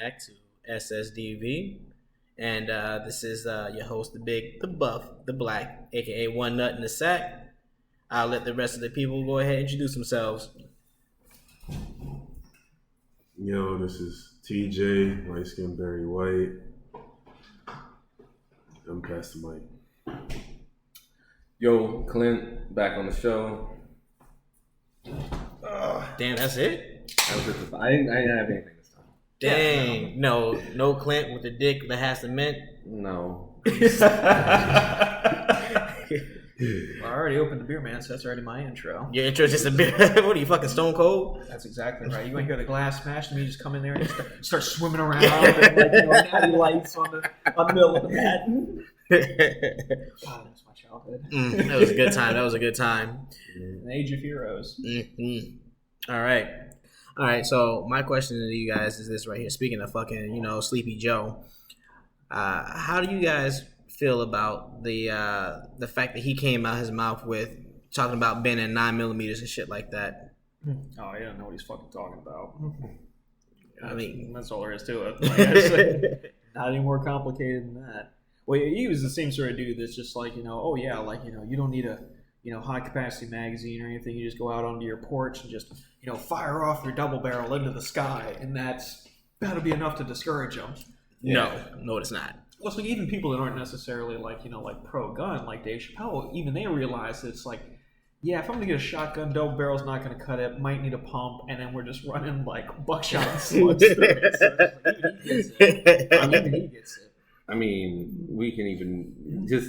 back to SSDV. And this is your host, the big, the buff, the black, aka One Nut in the Sack. I'll let the rest of the people go ahead and introduce themselves. Yo, this is TJ, light skin, Barry White. I'm past the mic. Yo, Clint, back on the show. Damn, that's it? That was it. I didn't have anything this time. Dang. No Clint with the dick that has cement? No. Well, I already opened the beer, man, so that's already my intro. Your intro is just a bit. What are you, fucking Stone Cold? That's exactly right. You want to hear the glass smash, and me just come in there and start swimming around and natty lights on the middle of the mat. God, that's my childhood. That was a good time. That was a good time. An age of heroes. Mm-hmm. All right. So my question to you guys is this right here. Speaking of fucking, Sleepy Joe, how do you guys feel about the fact that he came out his mouth with talking about banning 9mm and shit like that? Oh, I don't know what he's fucking talking about. I mean, that's all there is to it. Not any more complicated than that. Well, he was the same sort of dude that's just like, you don't need a, high capacity magazine or anything. You just go out onto your porch and just, fire off your double barrel into the sky, and that'll be enough to discourage them. Yeah. No, it's not. Well, so even people that aren't necessarily like pro-gun, like Dave Chappelle, even they realize that it's like, yeah, if I'm going to get a shotgun, double barrel's not going to cut it, might need a pump, and then we're just running like buckshot and slugs through it. So even he gets it. I mean, we can even just...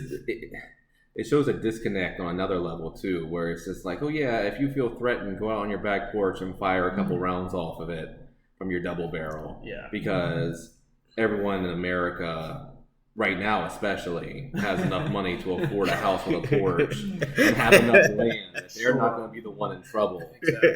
It shows a disconnect on another level, too, where it's just like, oh, yeah, if you feel threatened, go out on your back porch and fire a couple rounds off of it from your double barrel. Yeah. Because everyone in America... right now especially, has enough money to afford a house with a porch and have enough land that they're not going to be the one in trouble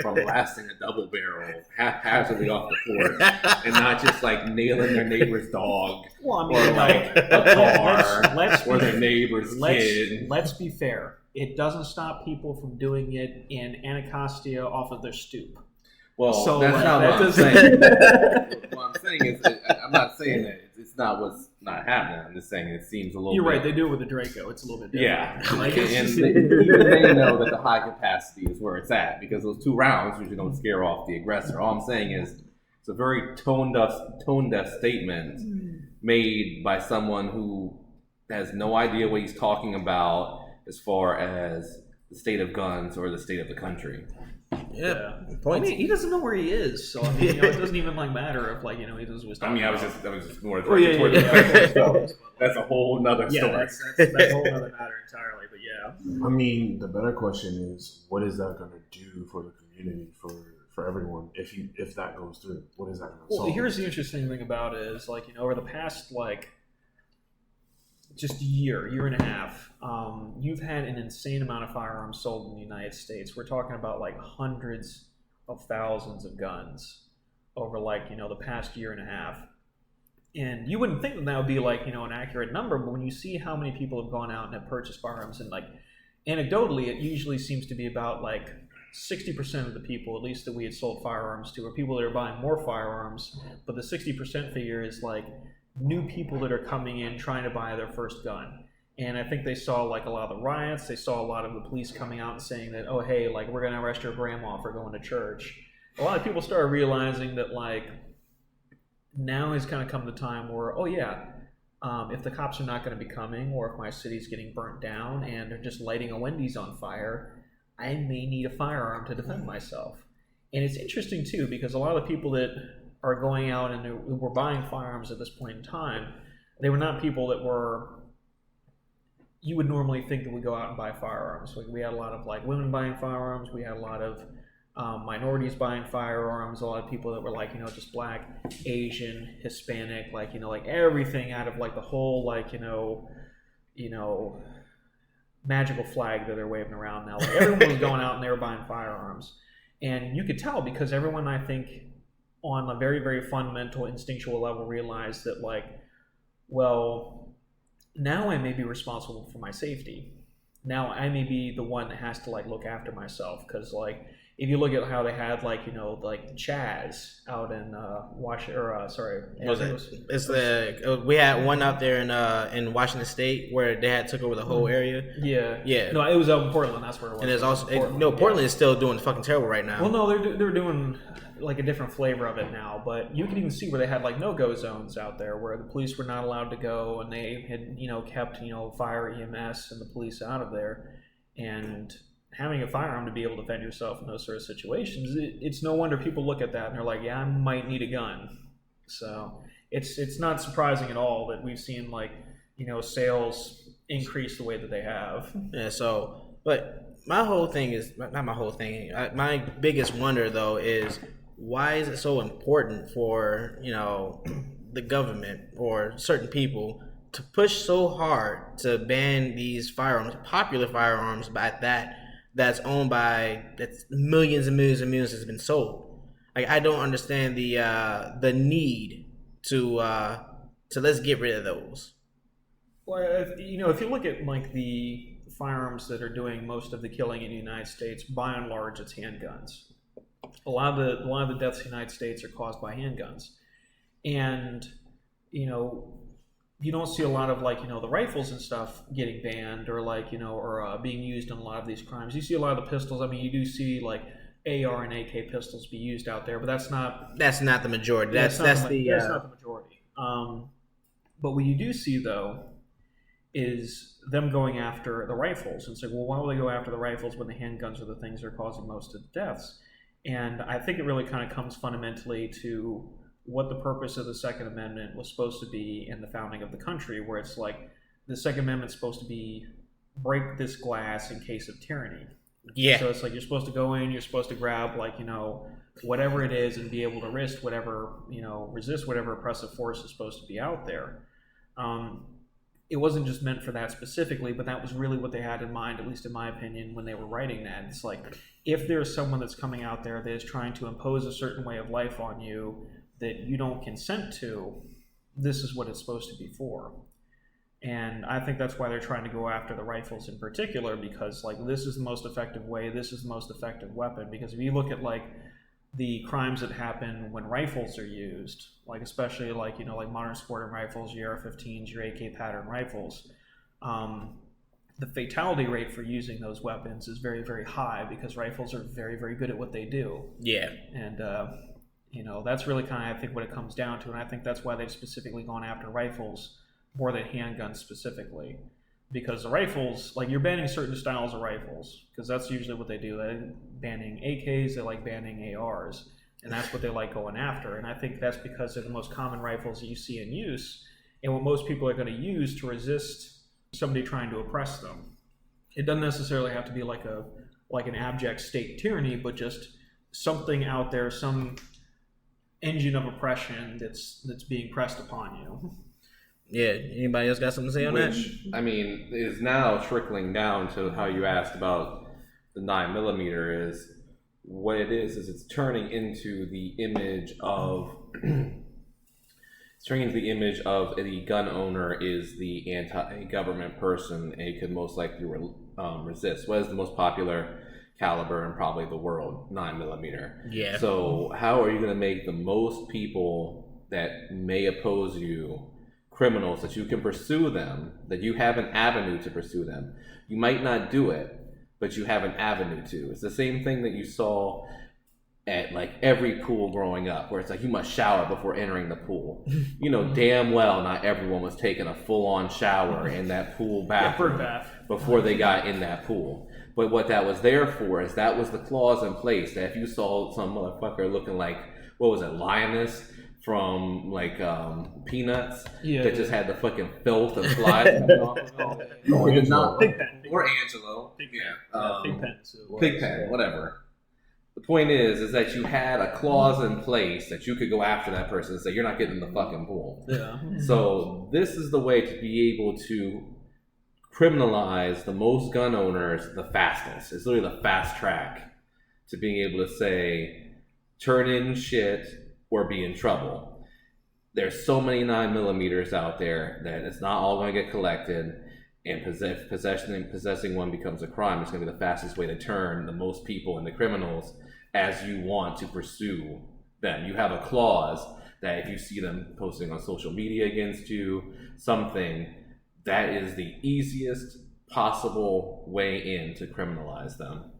from blasting a double barrel haphazardly off the porch and not just like nailing their neighbor's dog or like a car or their neighbor's kid. Let's be fair. It doesn't stop people from doing it in Anacostia off of their stoop. Well, so, that's not what I'm saying. What I'm saying is, I'm not saying that it's not what's not happening. I'm just saying it seems a little. You're bit... right. They do it with the Draco. It's a little bit different. Yeah, even they know that the high capacity is where it's at because those 2 rounds usually don't scare off the aggressor. All I'm saying is it's a very tone deaf statement made by someone who has no idea what he's talking about as far as the state of guns or the state of the country. Yeah. I mean, he doesn't know where he is, so I mean, it doesn't even matter if he knows what's talking about. That was just more. That's a whole nother story. That's a whole other matter entirely. But yeah, I mean, the better question is, what is that going to do for the community, for everyone? If that goes through, what is that going to solve? Well, here's the interesting thing about it is over the past just a year and a half, you've had an insane amount of firearms sold in the United States. We're talking about hundreds of thousands of guns over the past year and a half. And you wouldn't think that would be an accurate number, but when you see how many people have gone out and have purchased firearms, and anecdotally, it usually seems to be about 60% of the people, at least that we had sold firearms to, are people that are buying more firearms. But the 60% figure is new people that are coming in trying to buy their first gun. And I think they saw a lot of the riots. They saw a lot of the police coming out and saying that, oh, hey, we're going to arrest your grandma for going to church. A lot of people started realizing that now has kind of come the time where, oh yeah, if the cops are not going to be coming, or if my city's getting burnt down and they're just lighting a Wendy's on fire, I may need a firearm to defend myself. And it's interesting too, because a lot of the people that are going out and who were buying firearms at this point in time, they were not people that you would normally think that would go out and buy firearms. We had a lot of women buying firearms. We had a lot of minorities buying firearms. A lot of people that were just black, Asian, Hispanic, everything out of the whole magical flag that they're waving around now. Everyone was going out and they were buying firearms, and you could tell because everyone, I think, on a very, very fundamental, instinctual level, realized that well, now I may be responsible for my safety. Now I may be the one that has to look after myself, because if you look at how they had like like Chaz out in Washington, or sorry, we had one out there in Washington State where they had took over the whole area. Yeah. No, it was out in Portland. That's where it was. And it's also Portland is still doing fucking terrible right now. Well, no, they're doing like a different flavor of it now, but you can even see where they had like no-go zones out there where the police were not allowed to go, and they had kept fire, EMS, and the police out of there, and having a firearm to be able to defend yourself in those sort of situations, it's no wonder people look at that and they're like, yeah, I might need a gun. So it's not surprising at all that we've seen like sales increase the way that they have. Yeah. So, but my whole thing is not my whole thing. My biggest wonder though is why is it so important for the government or certain people to push so hard to ban these firearms, popular firearms, that's owned by millions and millions and millions has been sold. Like I don't understand the need to let's get rid of those. Well, if you look at like the firearms that are doing most of the killing in the United States, by and large, it's handguns. A lot of the deaths in the United States are caused by handguns, and you don't see a lot of like the rifles and stuff getting banned or like or being used in a lot of these crimes. You see a lot of the pistols. I mean, you do see like AR and AK pistols be used out there, but that's not the majority. That's not the majority. But what you do see though is them going after the rifles and say, well, why will they go after the rifles when the handguns are the things that are causing most of the deaths? And I think it really kind of comes fundamentally to what the purpose of the Second Amendment was supposed to be in the founding of the country, where it's like the Second Amendment's supposed to be break this glass in case of tyranny. Yeah. So it's like you're supposed to go in, you're supposed to grab like, whatever it is and be able to resist whatever oppressive force is supposed to be out there. It wasn't just meant for that specifically, but that was really what they had in mind, at least in my opinion, when they were writing that. It's like, if there's someone that's coming out there that is trying to impose a certain way of life on you that you don't consent to, this is what it's supposed to be for. And I think that's why they're trying to go after the rifles in particular, because like this is the most effective way, this is the most effective weapon. Because if you look at like the crimes that happen when rifles are used, like especially like like modern sporting rifles, your AR-15s, your AK pattern rifles, the fatality rate for using those weapons is very, very high because rifles are very, very good at what they do. Yeah. And that's really kind of I think what it comes down to, and I think that's why they've specifically gone after rifles more than handguns specifically. Because the rifles, like you're banning certain styles of rifles, because that's usually what they do. They're banning AKs, they like banning ARs, and that's what they like going after. And I think that's because they're the most common rifles that you see in use, and what most people are going to use to resist somebody trying to oppress them. It doesn't necessarily have to be like an abject state tyranny, but just something out there, some engine of oppression that's being pressed upon you. Yeah. Anybody else got something to say on that? I mean, is now trickling down to how you asked about the 9mm. Is what it is it's turning into the image of the gun owner is the anti-government person and he could most likely resist. What is the most popular caliber in probably the world? 9mm. Yeah. So how are you going to make the most people that may oppose you criminals, that you can pursue them, that you have an avenue to pursue them? You might not do it, but you have an avenue to. It's the same thing that you saw at like every pool growing up, where it's like you must shower before entering the pool. Damn well not everyone was taking a full-on shower in that pool bathroom before they got in that pool. But what that was there for is that was the clause in place that if you saw some motherfucker looking like, what was it, Lioness from like Peanuts, that just had the fucking filth and flies coming off of it. Or Angelo. Pigpen, whatever. The point is that you had a clause in place that you could go after that person and say, you're not getting in the fucking pool. Yeah. So this is the way to be able to criminalize the most gun owners the fastest. It's literally the fast track to being able to say, turn in shit or be in trouble. There's so many 9mm out there that it's not all going to get collected, and possessing one becomes a crime. It's going to be the fastest way to turn the most people into criminals as you want to pursue them. You have a clause that if you see them posting on social media against you, something, that is the easiest possible way in to criminalize them.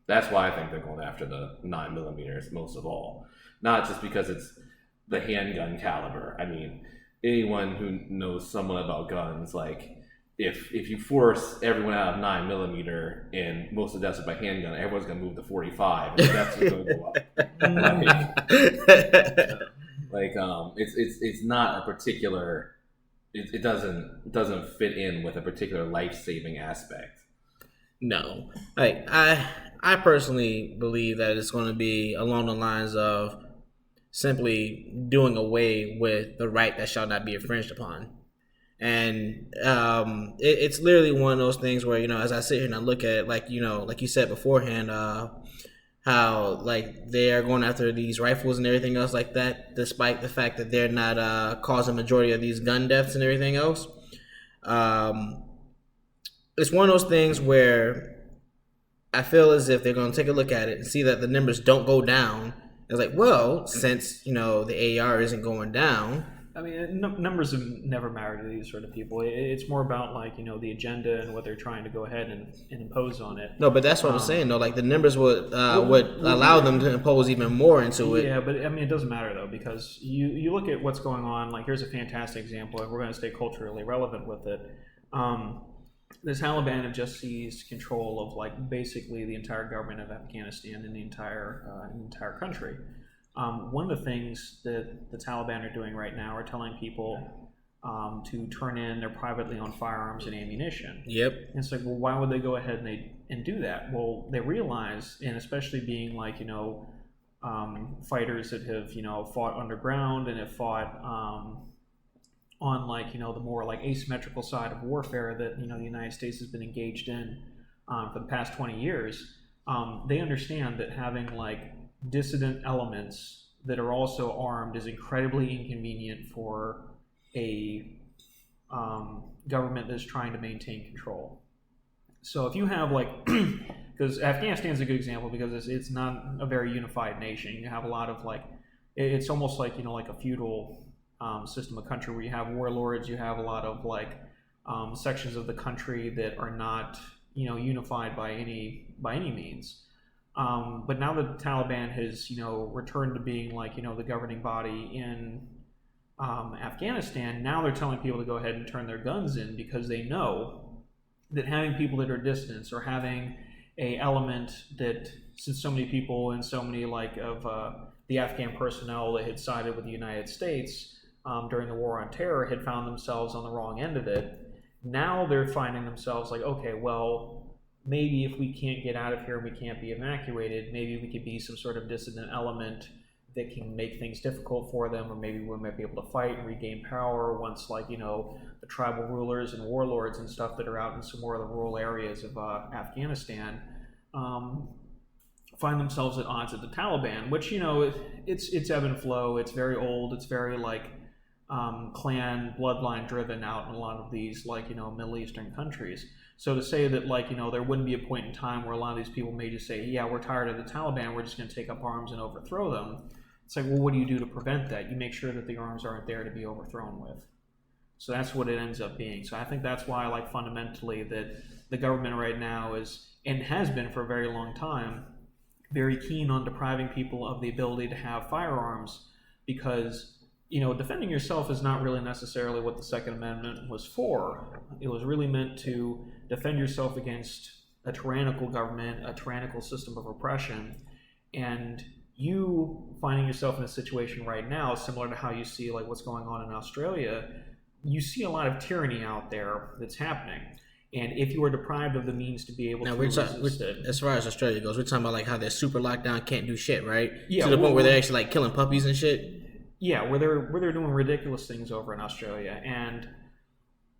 That's why I think they're going after the 9mm most of all. Not just because it's the handgun caliber. I mean, anyone who knows somewhat about guns, like, if you force everyone out of 9mm and most of the deaths are by handgun, everyone's going to move to 45 and the deaths are going to go up. It's not a particular, it doesn't fit in with a particular life-saving aspect. No. Like, I personally believe that it's going to be along the lines of simply doing away with the right that shall not be infringed upon. And it's literally one of those things where, as I sit here and I look at it, like you said beforehand, how like they are going after these rifles and everything else like that, despite the fact that they're not causing the majority of these gun deaths and everything else. It's one of those things where I feel as if they're going to take a look at it and see that the numbers don't go down. It's like, well, since the AR isn't going down. I mean, numbers have never mattered to these sort of people. It's more about the agenda and what they're trying to go ahead and impose on it. No, but that's what I'm saying though. Like the numbers would allow them to impose even more into it. Yeah, but I mean, it doesn't matter though, because you look at what's going on. Like, here's a fantastic example. If we're going to stay culturally relevant with it. The Taliban have just seized control of basically the entire government of Afghanistan and the entire country. One of the things that the Taliban are doing right now are telling people to turn in their privately owned firearms and ammunition. Yep. And it's like, well, why would they go ahead and do that? Well, they realize, and especially being fighters that have fought underground and have fought on the more asymmetrical side of warfare that the United States has been engaged in for the past 20 years. They understand that having dissident elements that are also armed is incredibly inconvenient for a government that's trying to maintain control. So if you have because Afghanistan is a good example because it's not a very unified nation. You have a lot of it's almost like a feudal system of country where you have warlords. You have a lot of sections of the country that are not unified by any means. But now that the Taliban has returned to being the governing body in Afghanistan, now they're telling people to go ahead and turn their guns in because they know that having people that are dissidents or having a element that, since so many people and so many of the Afghan personnel that had sided with the United States during the war on terror had found themselves on the wrong end of it. Now they're finding themselves okay, well, maybe if we can't get out of here and we can't be evacuated, maybe we could be some sort of dissident element that can make things difficult for them, or maybe we might be able to fight and regain power once the tribal rulers and warlords and stuff that are out in some more of the rural areas of Afghanistan find themselves at odds with the Taliban, which it's ebb and flow. It's very old. It's very clan bloodline driven out in a lot of these Middle Eastern countries. So to say that there wouldn't be a point in time where a lot of these people may just say, yeah, we're tired of the Taliban, we're just going to take up arms and overthrow them. It's well, what do you do to prevent that? You make sure that the arms aren't there to be overthrown with. So that's what it ends up being. So I think that's why fundamentally that the government right now is, and has been for a very long time, very keen on depriving people of the ability to have firearms, because defending yourself is not really necessarily what the Second Amendment was for. It was really meant to defend yourself against a tyrannical government, a tyrannical system of oppression. And you finding yourself in a situation right now, similar to how you see what's going on in Australia, you see a lot of tyranny out there that's happening. And if you are deprived of the means to be able to resist it, as far as Australia goes, we're talking about how they're super locked down, can't do shit, right? Yeah, to the point where they're actually killing puppies and shit. Yeah, where they're doing ridiculous things over in Australia, and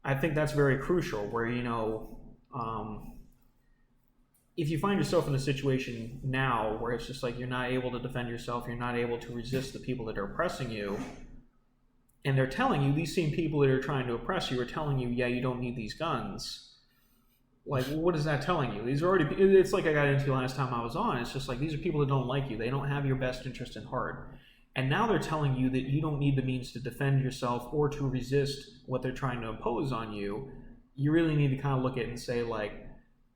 I think that's very crucial. Where if you find yourself in a situation now where it's just you're not able to defend yourself, you're not able to resist the people that are oppressing you, and they're telling you, these same people that are trying to oppress you are telling you, yeah, you don't need these guns. Like, what is that telling you? These are already. It's like I got into last time I was on. It's just like these are people that don't like you. They don't have your best interest in heart. And now they're telling you that you don't need the means to defend yourself or to resist what they're trying to impose on you. You really need to kind of look at it and say, like,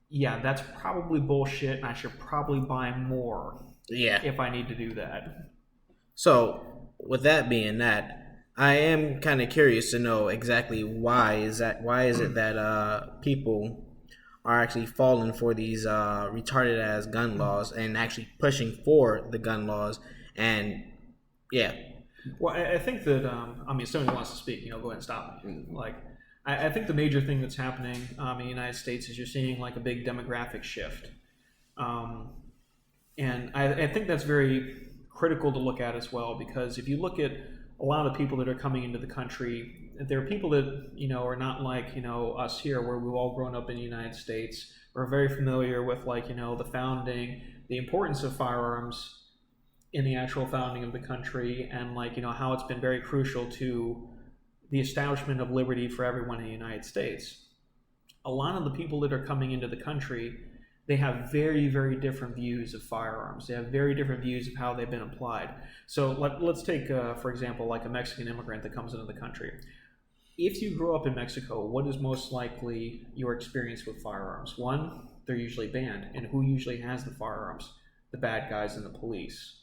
yeah, that's probably bullshit, and I should probably buy more if I need to do that. So, with that being that, I am kind of curious to know exactly why is it that people are actually falling for these retarded ass gun laws and actually pushing for the gun laws. And well, I think that I mean, if somebody wants to speak, go ahead and stop me. Like, I think the major thing that's happening in the United States is you're seeing like a big demographic shift, and I think that's very critical to look at as well, because if you look at a lot of people that are coming into the country, there are people that are not like us here, where we've all grown up in the United States. We're very familiar with like the founding, the importance of firearms in the actual founding of the country, and like how it's been very crucial to the establishment of liberty for everyone in the United States. A lot of the people that are coming into the country, they have very, very different views of firearms. They have very different views of how they've been applied. So let's take, for example, like a Mexican immigrant that comes into the country. If you grew up in Mexico, what is most likely your experience with firearms? One, they're usually banned. And who usually has the firearms? The bad guys and the police.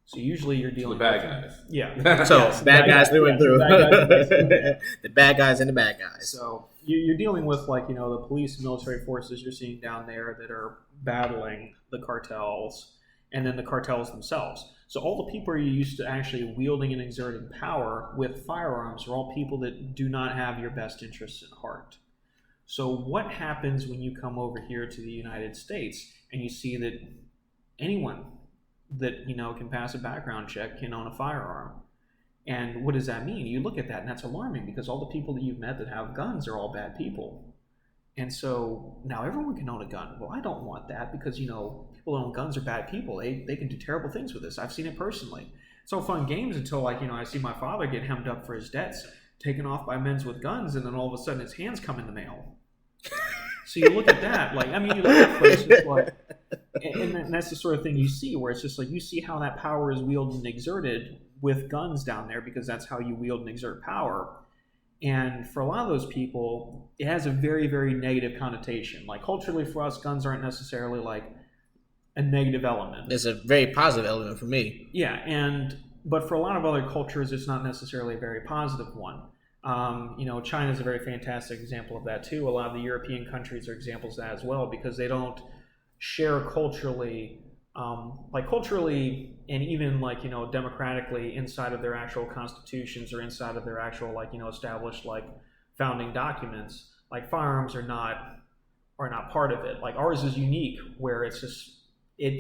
So usually you're dealing the bad with guys. Yeah. So bad guys through and through. The bad guys and the bad guys. So you're dealing with like the police and military forces you're seeing down there that are battling the cartels, and then the cartels themselves. So all the people you're used to actually wielding and exerting power with firearms are all people that do not have your best interests in heart. So what happens when you come over here to the United States and you see that anyone that can pass a background check can own a firearm? And what does that mean? You look at that and that's alarming, because all the people that you've met that have guns are all bad people. And so now everyone can own a gun. Well, I don't want that, because people that own guns are bad people. They can do terrible things with this. I've seen it personally. It's all fun games until I see my father get hemmed up for his debts, taken off by men with guns, and then all of a sudden his hands come in the mail. So you look at that, you look at places like, and that's the sort of thing you see, where it's just like you see how that power is wielded and exerted with guns down there, because that's how you wield and exert power. And for a lot of those people, it has a very, very negative connotation. Like culturally for us, guns aren't necessarily like a negative element. It's a very positive element for me. Yeah, but for a lot of other cultures, it's not necessarily a very positive one. China is a very fantastic example of that too. A lot of the European countries are examples of that as well, because they don't share culturally, and even democratically inside of their actual constitutions or inside of their actual established founding documents. Like firearms are not part of it. Like ours is unique, where it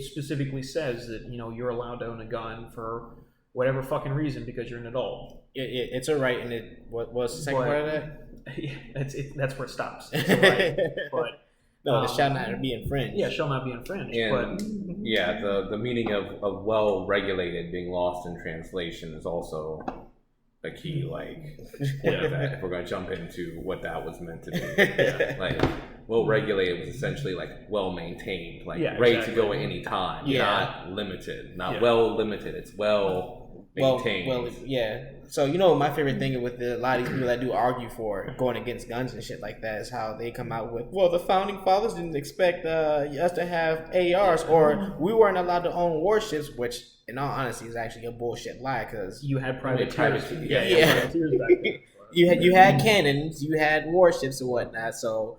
specifically says that you're allowed to own a gun for whatever fucking reason because you're an adult. It's a right, and what's the second part of that? That's where it stops. It's a right, but no, it shall not be infringed. Yeah, shall not be infringed. And the meaning of well regulated being lost in translation is also a key. If we're going to jump into what that was meant to be, well regulated was essentially well maintained, ready to go at any time, not limited, not well limited. It's well maintained. So my favorite thing with a lot of these people that do argue for going against guns and shit like that is how they come out with, well, the founding fathers didn't expect us to have ARs, or we weren't allowed to own warships, which in all honesty is actually a bullshit lie, because you had privateers. You had cannons, you had warships and whatnot. So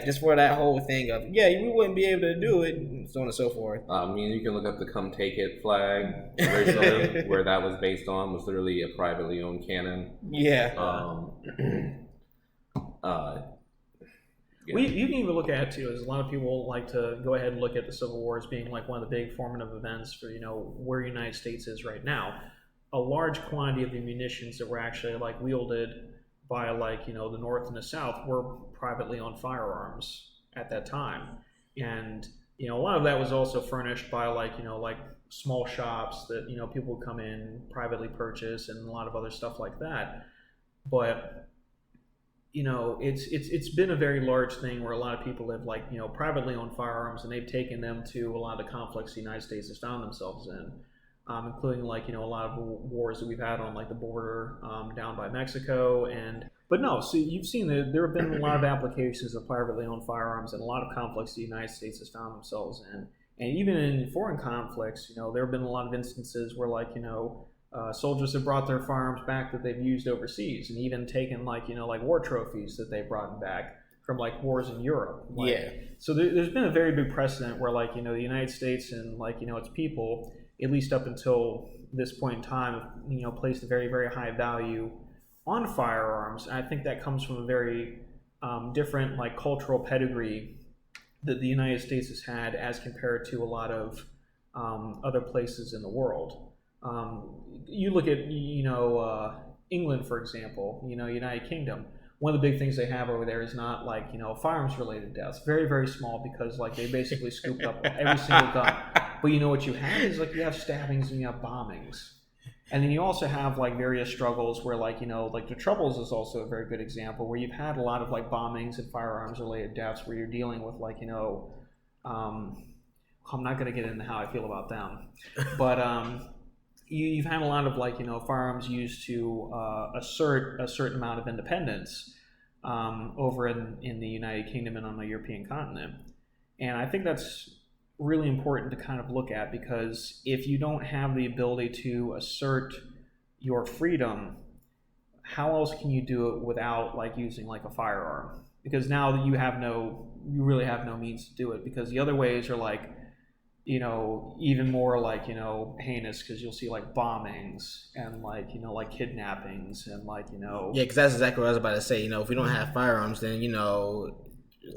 just for that whole thing of we wouldn't be able to do it, and so on and so forth. You can look up the "Come Take It" flag originally, where that was based on, was literally a privately owned cannon. You can even look at it too, as a lot of people like to go ahead and look at the Civil War as being one of the big formative events for where the United States is right now. A large quantity of the munitions that were actually wielded by the North and the South were privately owned firearms at that time, and a lot of that was also furnished by small shops that people would come in, privately purchase, and a lot of other stuff like that. But it's been a very large thing where a lot of people have privately owned firearms, and they've taken them to a lot of the conflicts the United States has found themselves in, including a lot of wars that we've had on the border down by Mexico. But no, so you've seen that there have been a lot of applications of privately owned firearms and a lot of conflicts the United States has found themselves in, and even in foreign conflicts, there have been a lot of instances where soldiers have brought their firearms back that they've used overseas, and even taken war trophies that they've brought back from wars in Europe. So there's been a very big precedent where the United States and its people, at least up until this point in time, placed a very, very high value on firearms. And I think that comes from a very different cultural pedigree that the United States has had as compared to a lot of other places in the world. You look at England, for example, United Kingdom. One of the big things they have over there is not firearms related deaths. Very, very small, because they basically scooped up every single gun. But what you have is you have stabbings and you have bombings. And then you also have various struggles where the Troubles is also a very good example, where you've had a lot of bombings and firearms related deaths where you're dealing with I'm not going to get into how I feel about them, but you've had a lot of firearms used to assert a certain amount of independence over in the United Kingdom and on the European continent. And I think that's really important to kind of look at, because if you don't have the ability to assert your freedom, how else can you do it without using a firearm? Because now that you really have no means to do it, because the other ways are even more heinous, because you'll see bombings and kidnappings and Yeah, because that's exactly what I was about to say. If we don't have firearms, then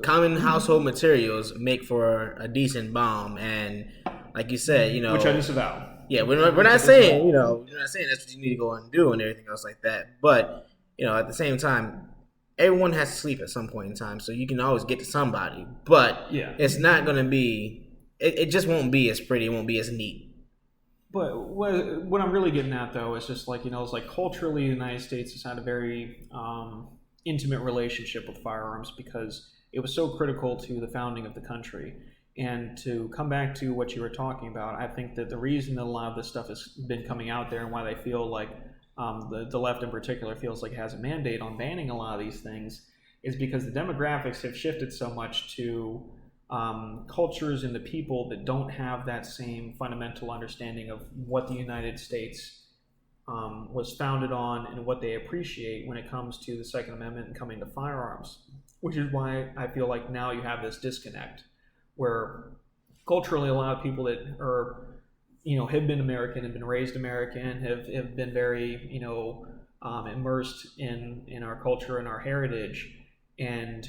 common household materials make for a decent bomb, and like you said, which I disavow. Yeah, we're not saying we're not saying that's what you need to go and do and everything else like that. But at the same time, everyone has to sleep at some point in time, so you can always get to somebody. But it's not going to be. It just won't be as pretty. It won't be as neat. But what I'm really getting at, though, is just it's culturally, the United States has had a very intimate relationship with firearms, because it was so critical to the founding of the country. And to come back to what you were talking about, I think that the reason that a lot of this stuff has been coming out there, and why they feel the left in particular feels it has a mandate on banning a lot of these things, is because the demographics have shifted so much to cultures and the people that don't have that same fundamental understanding of what the United States was founded on and what they appreciate when it comes to the Second Amendment and coming to firearms. Which is why I feel now you have this disconnect, where culturally a lot of people that are, have been American, have been raised American, have been very, immersed in our culture and our heritage, and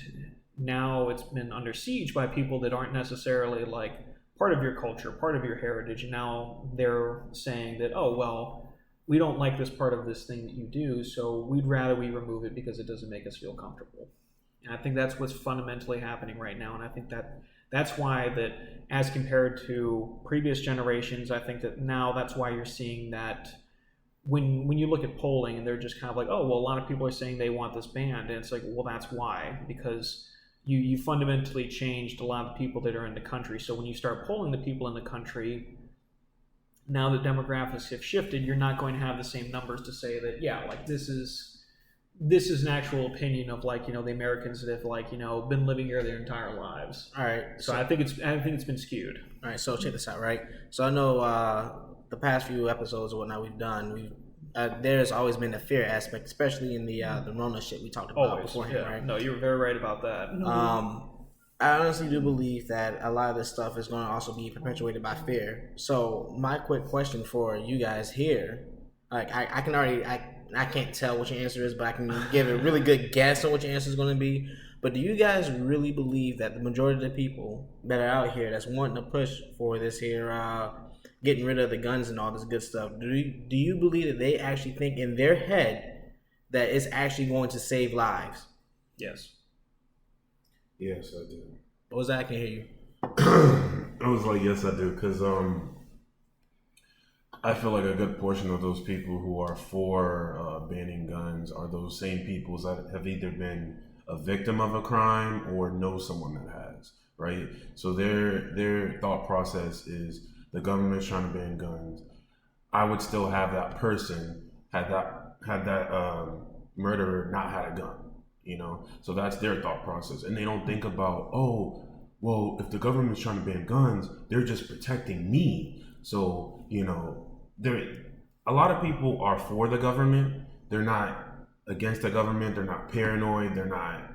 now it's been under siege by people that aren't necessarily part of your culture, part of your heritage, and now they're saying that, oh, well, we don't like this part of this thing that you do, so we'd rather we remove it because it doesn't make us feel comfortable. And I think that's what's fundamentally happening right now, and I think that's why that, as compared to previous generations, I think that now that's why you're seeing that when you look at polling, and they're just kind of oh, well, a lot of people are saying they want this banned, and it's well, that's why, because you fundamentally changed a lot of people that are in the country. So when you start polling the people in the country, now that demographics have shifted, you're not going to have the same numbers to say that, this is an actual opinion of the Americans that have been living here their entire lives. All right. So I think it's been skewed. All right. So check this out, right? So I know the past few episodes or whatnot we've done, there's always been a fear aspect, especially in the Rona shit we talked about beforehand, right? No, you were very right about that. I honestly do believe that a lot of this stuff is going to also be perpetuated by fear. So my quick question for you guys here, I can't tell what your answer is, but I can give a really good guess on what your answer is going to be. But do you guys really believe that the majority of the people that are out here that's wanting to push for this here, getting rid of the guns and all this good stuff, do you believe that they actually think in their head that it's actually going to save lives? Yes. Yes, I do. What was that? I can hear you. I was yes, I do, because I feel like a good portion of those people who are for banning guns are those same people that have either been a victim of a crime or know someone that has, right? So their thought process is the government's trying to ban guns. I would still have that person had that murderer not had a gun, you know. So that's their thought process, and they don't think about, oh, well, if the government's trying to ban guns, they're just protecting me. So you know, a lot of people are for the government. They're not against the government. They're not paranoid. They're not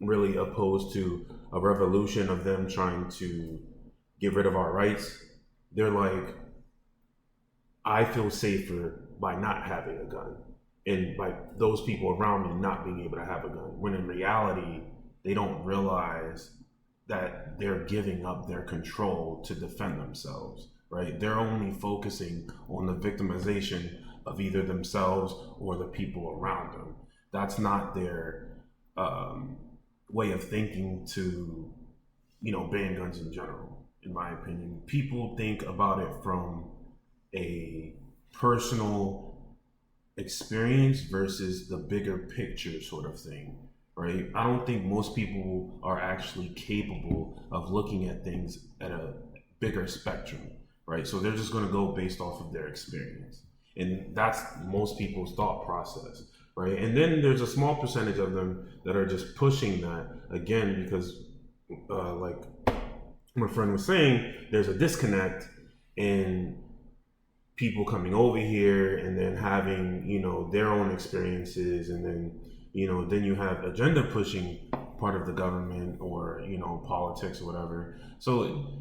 really opposed to a revolution of them trying to get rid of our rights. They're like, I feel safer by not having a gun and by those people around me not being able to have a gun. When in reality, they don't realize that they're giving up their control to defend themselves, right? They're only focusing on the victimization of either themselves or the people around them. That's not their way of thinking to, you know, ban guns in general, in my opinion. People think about it from a personal experience versus the bigger picture sort of thing, right? I don't think most people are actually capable of looking at things at a bigger spectrum, right? So they're just going to go based off of their experience. And that's most people's thought process, right? And then there's a small percentage of them that are just pushing that, again, because like my friend was saying, there's a disconnect in people coming over here and then having, you know, their own experiences, and then, you know, then you have agenda pushing part of the government or, you know, politics or whatever. So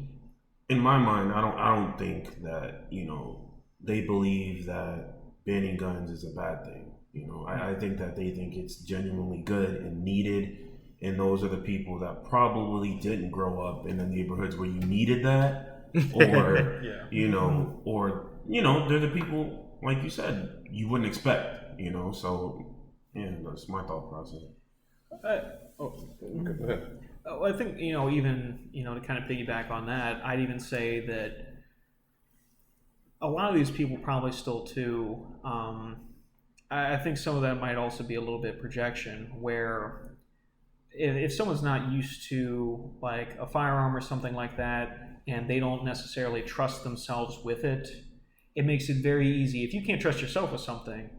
in my mind, I don't think that, you know, they believe that banning guns is a bad thing. You know, I think that they think it's genuinely good and needed. And those are the people that probably didn't grow up in the neighborhoods where you needed that, or, you know, or, you know, they're the people, like you said, you wouldn't expect, you know. So, yeah, that's my thought process. Go ahead. I think, you know, even, you know, to kind of piggyback on that, I'd even say that a lot of these people probably still too, I think some of that might also be a little bit projection, where if someone's not used to like a firearm or something like that, and they don't necessarily trust themselves with it, it makes it very easy. If you can't trust yourself with something,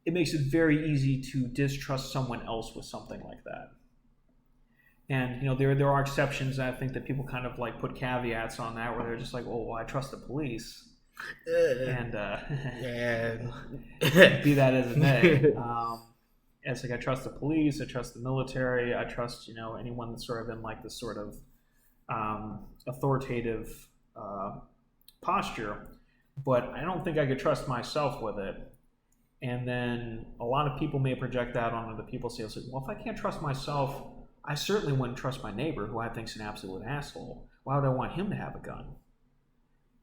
it makes it very easy to distrust someone else with something like that. And, you know, there are exceptions. I think that people kind of like put caveats on that, where they're just like, oh, well, I trust the police. And be that as it may, it's like I trust the police, I trust the military, I trust, you know, anyone that's sort of in like this sort of authoritative posture, but I don't think I could trust myself with it. And then a lot of people may project that onto the people. Say, well, if I can't trust myself, I certainly wouldn't trust my neighbor, who I think's an absolute asshole. Why would I want him to have a gun?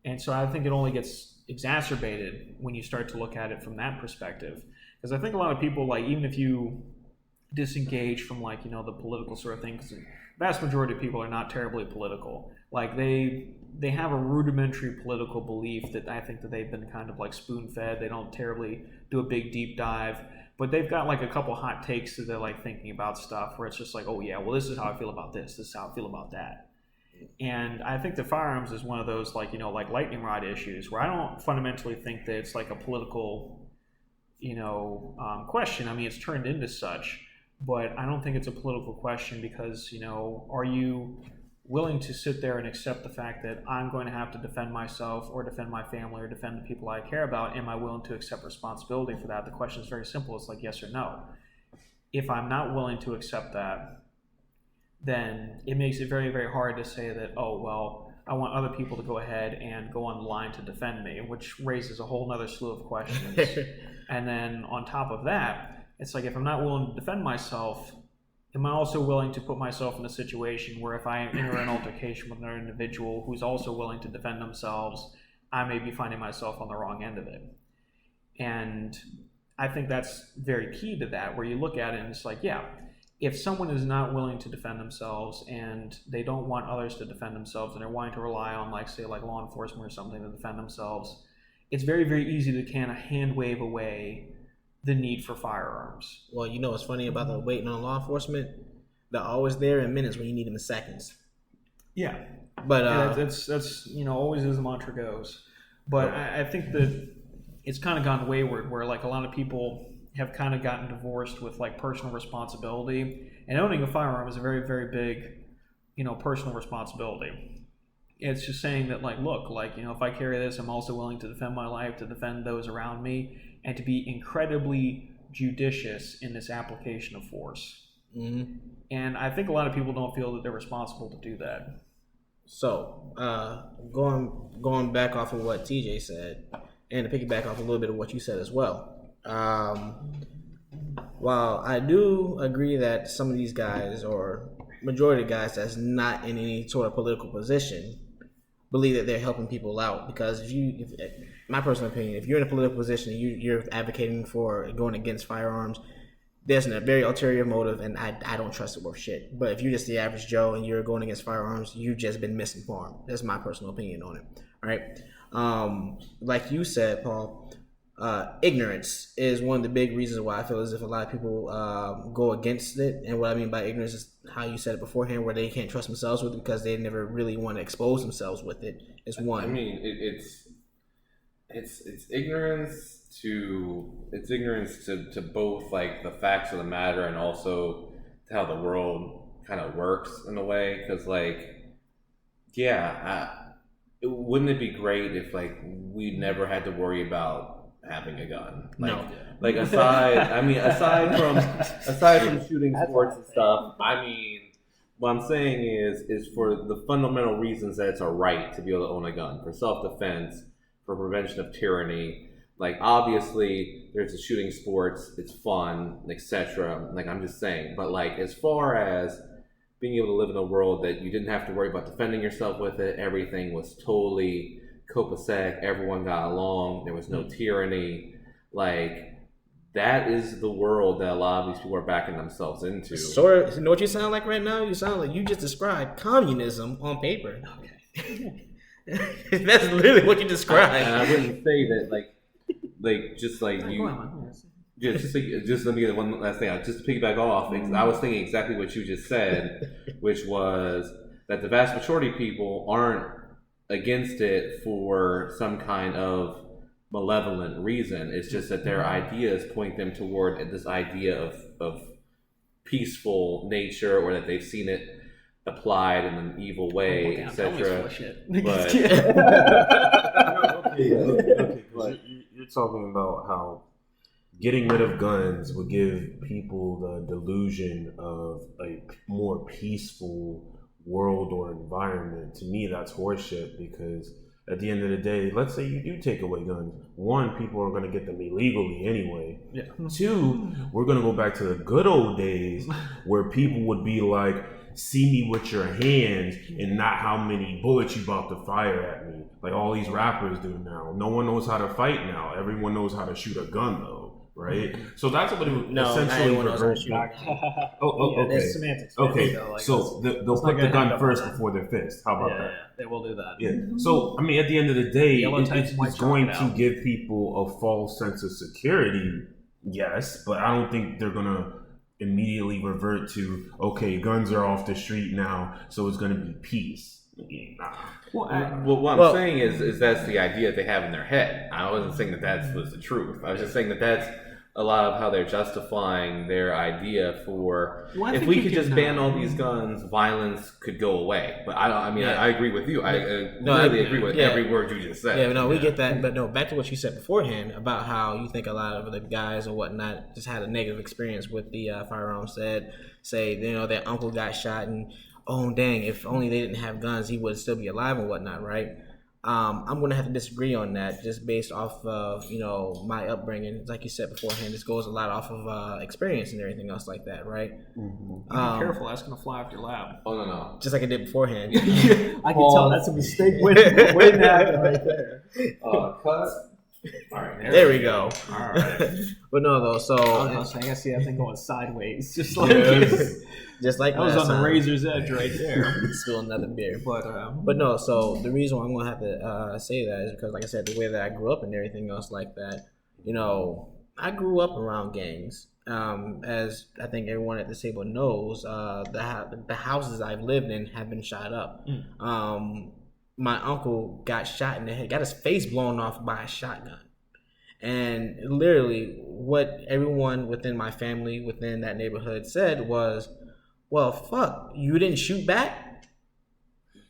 And so I think it only gets exacerbated when you start to look at it from that perspective. Because I think a lot of people, like, even if you disengage from, like, you know, the political sort of thing, because the vast majority of people are not terribly political. Like, they have a rudimentary political belief that I think that they've been kind of like spoon-fed. They don't terribly do a big deep dive. But they've got like a couple hot takes that they're like thinking about stuff where it's just like, oh yeah, well, this is how I feel about this. This is how I feel about that. And I think the firearms is one of those, like, you know, like lightning rod issues, where I don't fundamentally think that it's like a political, you know, question. I mean, it's turned into such, but I don't think it's a political question because, you know, are you willing to sit there and accept the fact that I'm going to have to defend myself or defend my family or defend the people I care about? Am I willing to accept responsibility for that? The question is very simple. It's like yes or no. If I'm not willing to accept that, then it makes it very, very hard to say that, oh, well, I want other people to go ahead and go on the line to defend me, which raises a whole other slew of questions. And then on top of that, it's like, if I'm not willing to defend myself, am I also willing to put myself in a situation where if I enter an altercation with another individual who's also willing to defend themselves, I may be finding myself on the wrong end of it? And I think that's very key to that, where you look at it and it's like, yeah, if someone is not willing to defend themselves and they don't want others to defend themselves and they're wanting to rely on, like, say, like law enforcement or something to defend themselves, it's very, very easy to kind of hand wave away the need for firearms. Well, you know what's funny about the waiting on law enforcement? They're always there in minutes when you need them in seconds. Yeah. But that's always as the mantra goes. But I think that it's kind of gone wayward where, like, a lot of people have kind of gotten divorced with, like, personal responsibility, and owning a firearm is a very, very big, personal responsibility. It's just saying that, like, look, like, if I carry this, I'm also willing to defend my life, to defend those around me, and to be incredibly judicious in this application of force. Mm-hmm. And I think a lot of people don't feel that they're responsible to do that. So, going back off of what TJ said, and to piggyback off a little bit of what you said as well. While I do agree that some of these guys, or majority of guys that's not in any sort of political position, believe that they're helping people out, because if my personal opinion, if you're in a political position and you're advocating for going against firearms, there's a very ulterior motive, and I don't trust it worth shit. But if you're just the average Joe and you're going against firearms, you've just been misinformed. That's my personal opinion on it. All right. Like you said, Paul, ignorance is one of the big reasons why I feel as if a lot of people go against it. And what I mean by ignorance is how you said it beforehand, where they can't trust themselves with it because they never really want to expose themselves with it. Is one. I mean, it's ignorance to both, like, the facts of the matter and also to how the world kind of works in a way. Because, like, wouldn't it be great if, like, we never had to worry about having a gun? Like, No. Like, aside from shooting sports and stuff, I mean, what I'm saying is for the fundamental reasons that it's a right to be able to own a gun, for self-defense, for prevention of tyranny. Like, obviously, there's the shooting sports, it's fun, etc. Like, I'm just saying. But, like, as far as being able to live in a world that you didn't have to worry about defending yourself with it, everything was totally copacetic, everyone got along, there was no tyranny, like, that is the world that a lot of these people are backing themselves into. Sort of, you know what you sound like right now? You sound like you just described communism on paper. Okay. That's literally what you described. And I wouldn't say that, like just like you. Just let me get one last thing. Just to piggyback off, I was thinking exactly what you just said, which was that the vast majority of people aren't against it for some kind of malevolent reason. It's just that their ideas point them toward this idea of peaceful nature, or that they've seen it applied in an evil way, etc. But you're talking about how getting rid of guns would give people the delusion of a more peaceful world or environment. To me, that's horseshit, because at the end of the day, let's say you do take away guns. One, people are going to get them illegally anyway. Yeah. Two, we're going to go back to the good old days where people would be like, see me with your hands and not how many bullets you about to fire at me. Like all these rappers do now. No one knows how to fight now. Everyone knows how to shoot a gun though, right? So that's what it would essentially reverse back to. Okay. There's semantics. Okay, Though, like, so they'll put the gun first before their fist. How about that? Yeah, they will do that. Yeah. So, I mean, at the end of the day, It's it's going to give people a false sense of security, yes, but I don't think they're going to immediately revert to, okay, guns are off the street now, so it's going to be peace. Nah. What I'm saying is that's the idea they have in their head. I wasn't saying that was the truth. I was just saying that that's a lot of how they're justifying their idea for, if we could just ban all these guns, violence could go away. But I agree with you. I agree with every word you just said. Yeah, no, we get that. But no, back to what you said beforehand about how you think a lot of the guys or whatnot just had a negative experience with the firearms. Say, their uncle got shot and, oh, dang, if only they didn't have guns, he would still be alive and whatnot, right? I'm going to have to disagree on that just based off of, my upbringing. Like you said beforehand, this goes a lot off of experience and everything else like that, right? Mm-hmm. Be careful asking to fly off your lab. Oh, no. Just like I did beforehand. I can tell that's a mistake. Way back right there. Cut. All right, There we go. All right. But no, though. So I can see that thing going sideways, just like just like that was last on the time. razor's edge right there. Spill another beer. But No. So the reason why I'm gonna have to say that is because, like I said, the way that I grew up and everything else like that. I grew up around gangs. As I think everyone at this table knows, the houses I've lived in have been shot up. My uncle got shot in the head, got his face blown off by a shotgun. And literally, what everyone within my family, within that neighborhood said was, well, fuck, you didn't shoot back?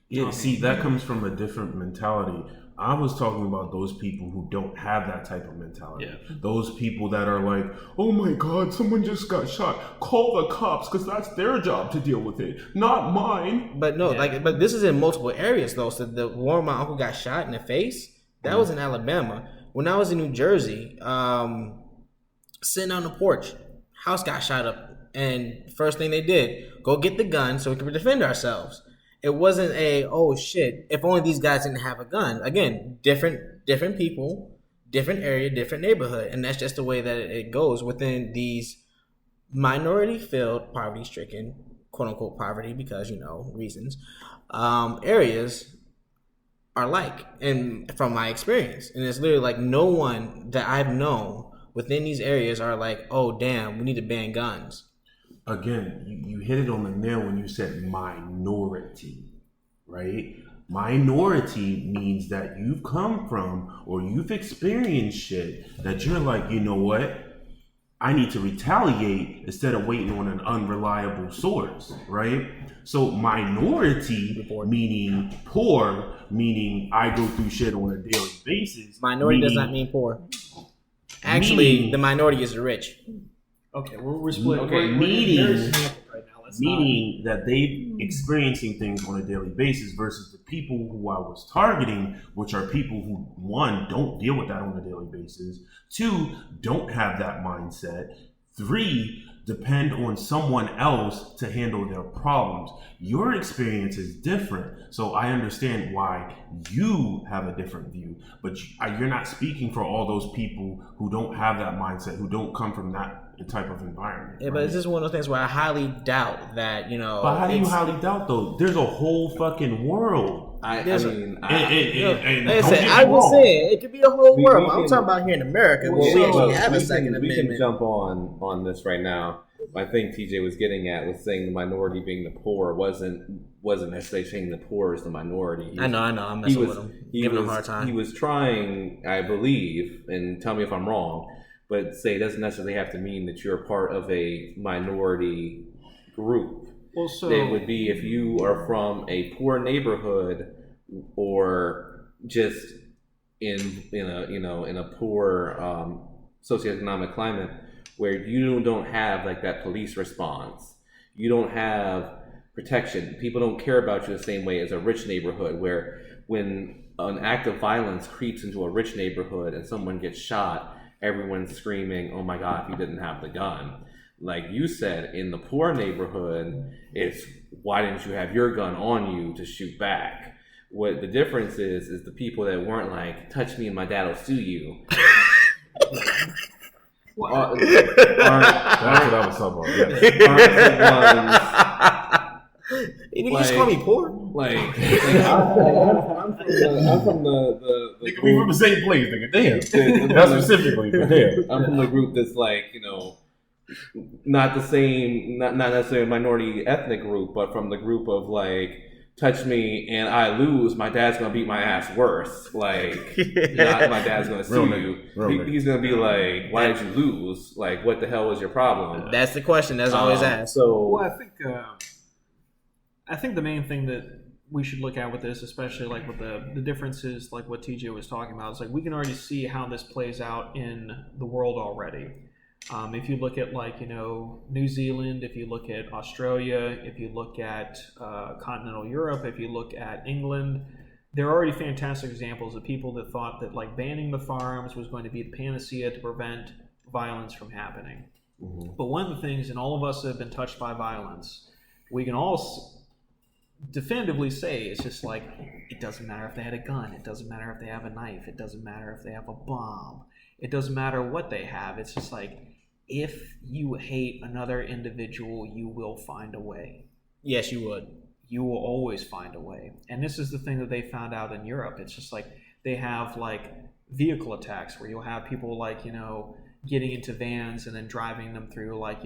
Yeah, see, that comes from a different mentality. I was talking about those people who don't have that type of mentality. Yeah. Those people that are like, oh my God, someone just got shot. Call the cops because that's their job to deal with it, not mine. But no, but this is in multiple areas though. So the one my uncle got shot in the face, that was in Alabama. When I was in New Jersey, sitting on the porch, house got shot up, and first thing they did, go get the gun so we could defend ourselves. It wasn't oh shit, if only these guys didn't have a gun. Again, different people, different area, different neighborhood. And that's just the way that it goes within these minority-filled, poverty-stricken, quote-unquote poverty because, reasons, areas are like, and from my experience. And it's literally like no one that I've known within these areas are like, oh, damn, we need to ban guns. Again, you hit it on the nail when you said minority, right? Minority means that you've come from or you've experienced shit that you're like, you know what? I need to retaliate instead of waiting on an unreliable source, right? So minority meaning poor, meaning I go through shit on a daily basis. Minority does not mean poor. Actually, the minority is the rich. Okay, we're split. Okay, we're meaning right now. that they're experiencing things on a daily basis versus the people who I was targeting, which are people who, one, don't deal with that on a daily basis, two, don't have that mindset, three, depend on someone else to handle their problems. Your experience is different, so I understand why you have a different view, but you're not speaking for all those people who don't have that mindset, who don't come from that type of environment. Yeah, right? But it's just one of those things where I highly doubt that, But how do you highly doubt, though? There's a whole fucking world. I will say it could be a whole world. I'm talking about here in America where we actually have a Second Amendment. We can jump on this right now. I think TJ was getting at was saying the minority being the poor wasn't necessarily saying the poor is the minority. I know. I'm messing with him, giving him a hard time. He was trying, I believe, and tell me if I'm wrong, but say it doesn't necessarily have to mean that you're part of a minority group. Well, so it would be if you are from a poor neighborhood or just in a poor socioeconomic climate where you don't have like that police response, you don't have protection. People don't care about you the same way as a rich neighborhood where when an act of violence creeps into a rich neighborhood and someone gets shot, everyone's screaming, oh my God, if you didn't have the gun. Like you said, in the poor neighborhood, it's why didn't you have your gun on you to shoot back? What the difference is the people that weren't like, touch me and my dad will sue you. That's what I was talking about. You just call me poor? I'm from the nigga, we from the same place, nigga. Damn. Not specifically, but damn. I'm from the group that's like, not the same, not necessarily a minority ethnic group, but from the group of like, touch me and I lose, my dad's gonna beat my ass worse. Like, not my dad's gonna sue you. He's gonna be like, why did you lose? Like, what the hell was your problem? That's the question that's always asked. Well, I think the main thing that we should look at with this, especially like with the differences, like what TJ was talking about, is like we can already see how this plays out in the world already. If you look at like, New Zealand, if you look at Australia, if you look at continental Europe, if you look at England, there are already fantastic examples of people that thought that like banning the firearms was going to be the panacea to prevent violence from happening. Mm-hmm. But one of the things, and all of us have been touched by violence, we can all definitively say it's just like, it doesn't matter if they had a gun, it doesn't matter if they have a knife, it doesn't matter if they have a bomb, it doesn't matter what they have. It's just like, if you hate another individual, you will find a way. Yes, you would. You will always find a way. And this is the thing that they found out in Europe. It's just like, they have like vehicle attacks where you'll have people like, getting into vans and then driving them through like,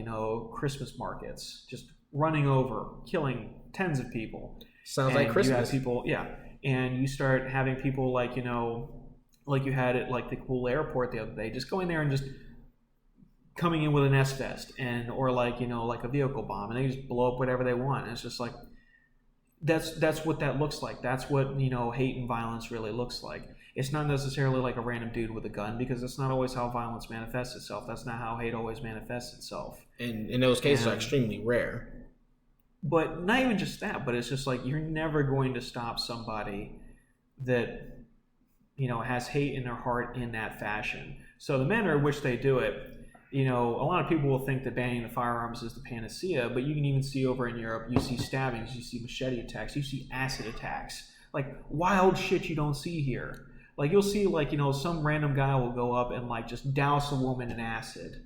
Christmas markets, just running over, killing tens of people. Sounds and like Christmas. You have people, and you start having people like, like you had at like the cool airport the other day, just going there and just coming in with an S-vest or like, like a vehicle bomb, and they just blow up whatever they want. And it's just like, that's what that looks like. That's what, hate and violence really looks like. It's not necessarily like a random dude with a gun, because that's not always how violence manifests itself. That's not how hate always manifests itself. And in those cases are extremely rare. But not even just that, but it's just like, you're never going to stop somebody that, has hate in their heart in that fashion. So the manner in which they do it, a lot of people will think that banning the firearms is the panacea, but you can even see over in Europe, you see stabbings, you see machete attacks, you see acid attacks, like wild shit you don't see here. Like you'll see like, some random guy will go up and like just douse a woman in acid.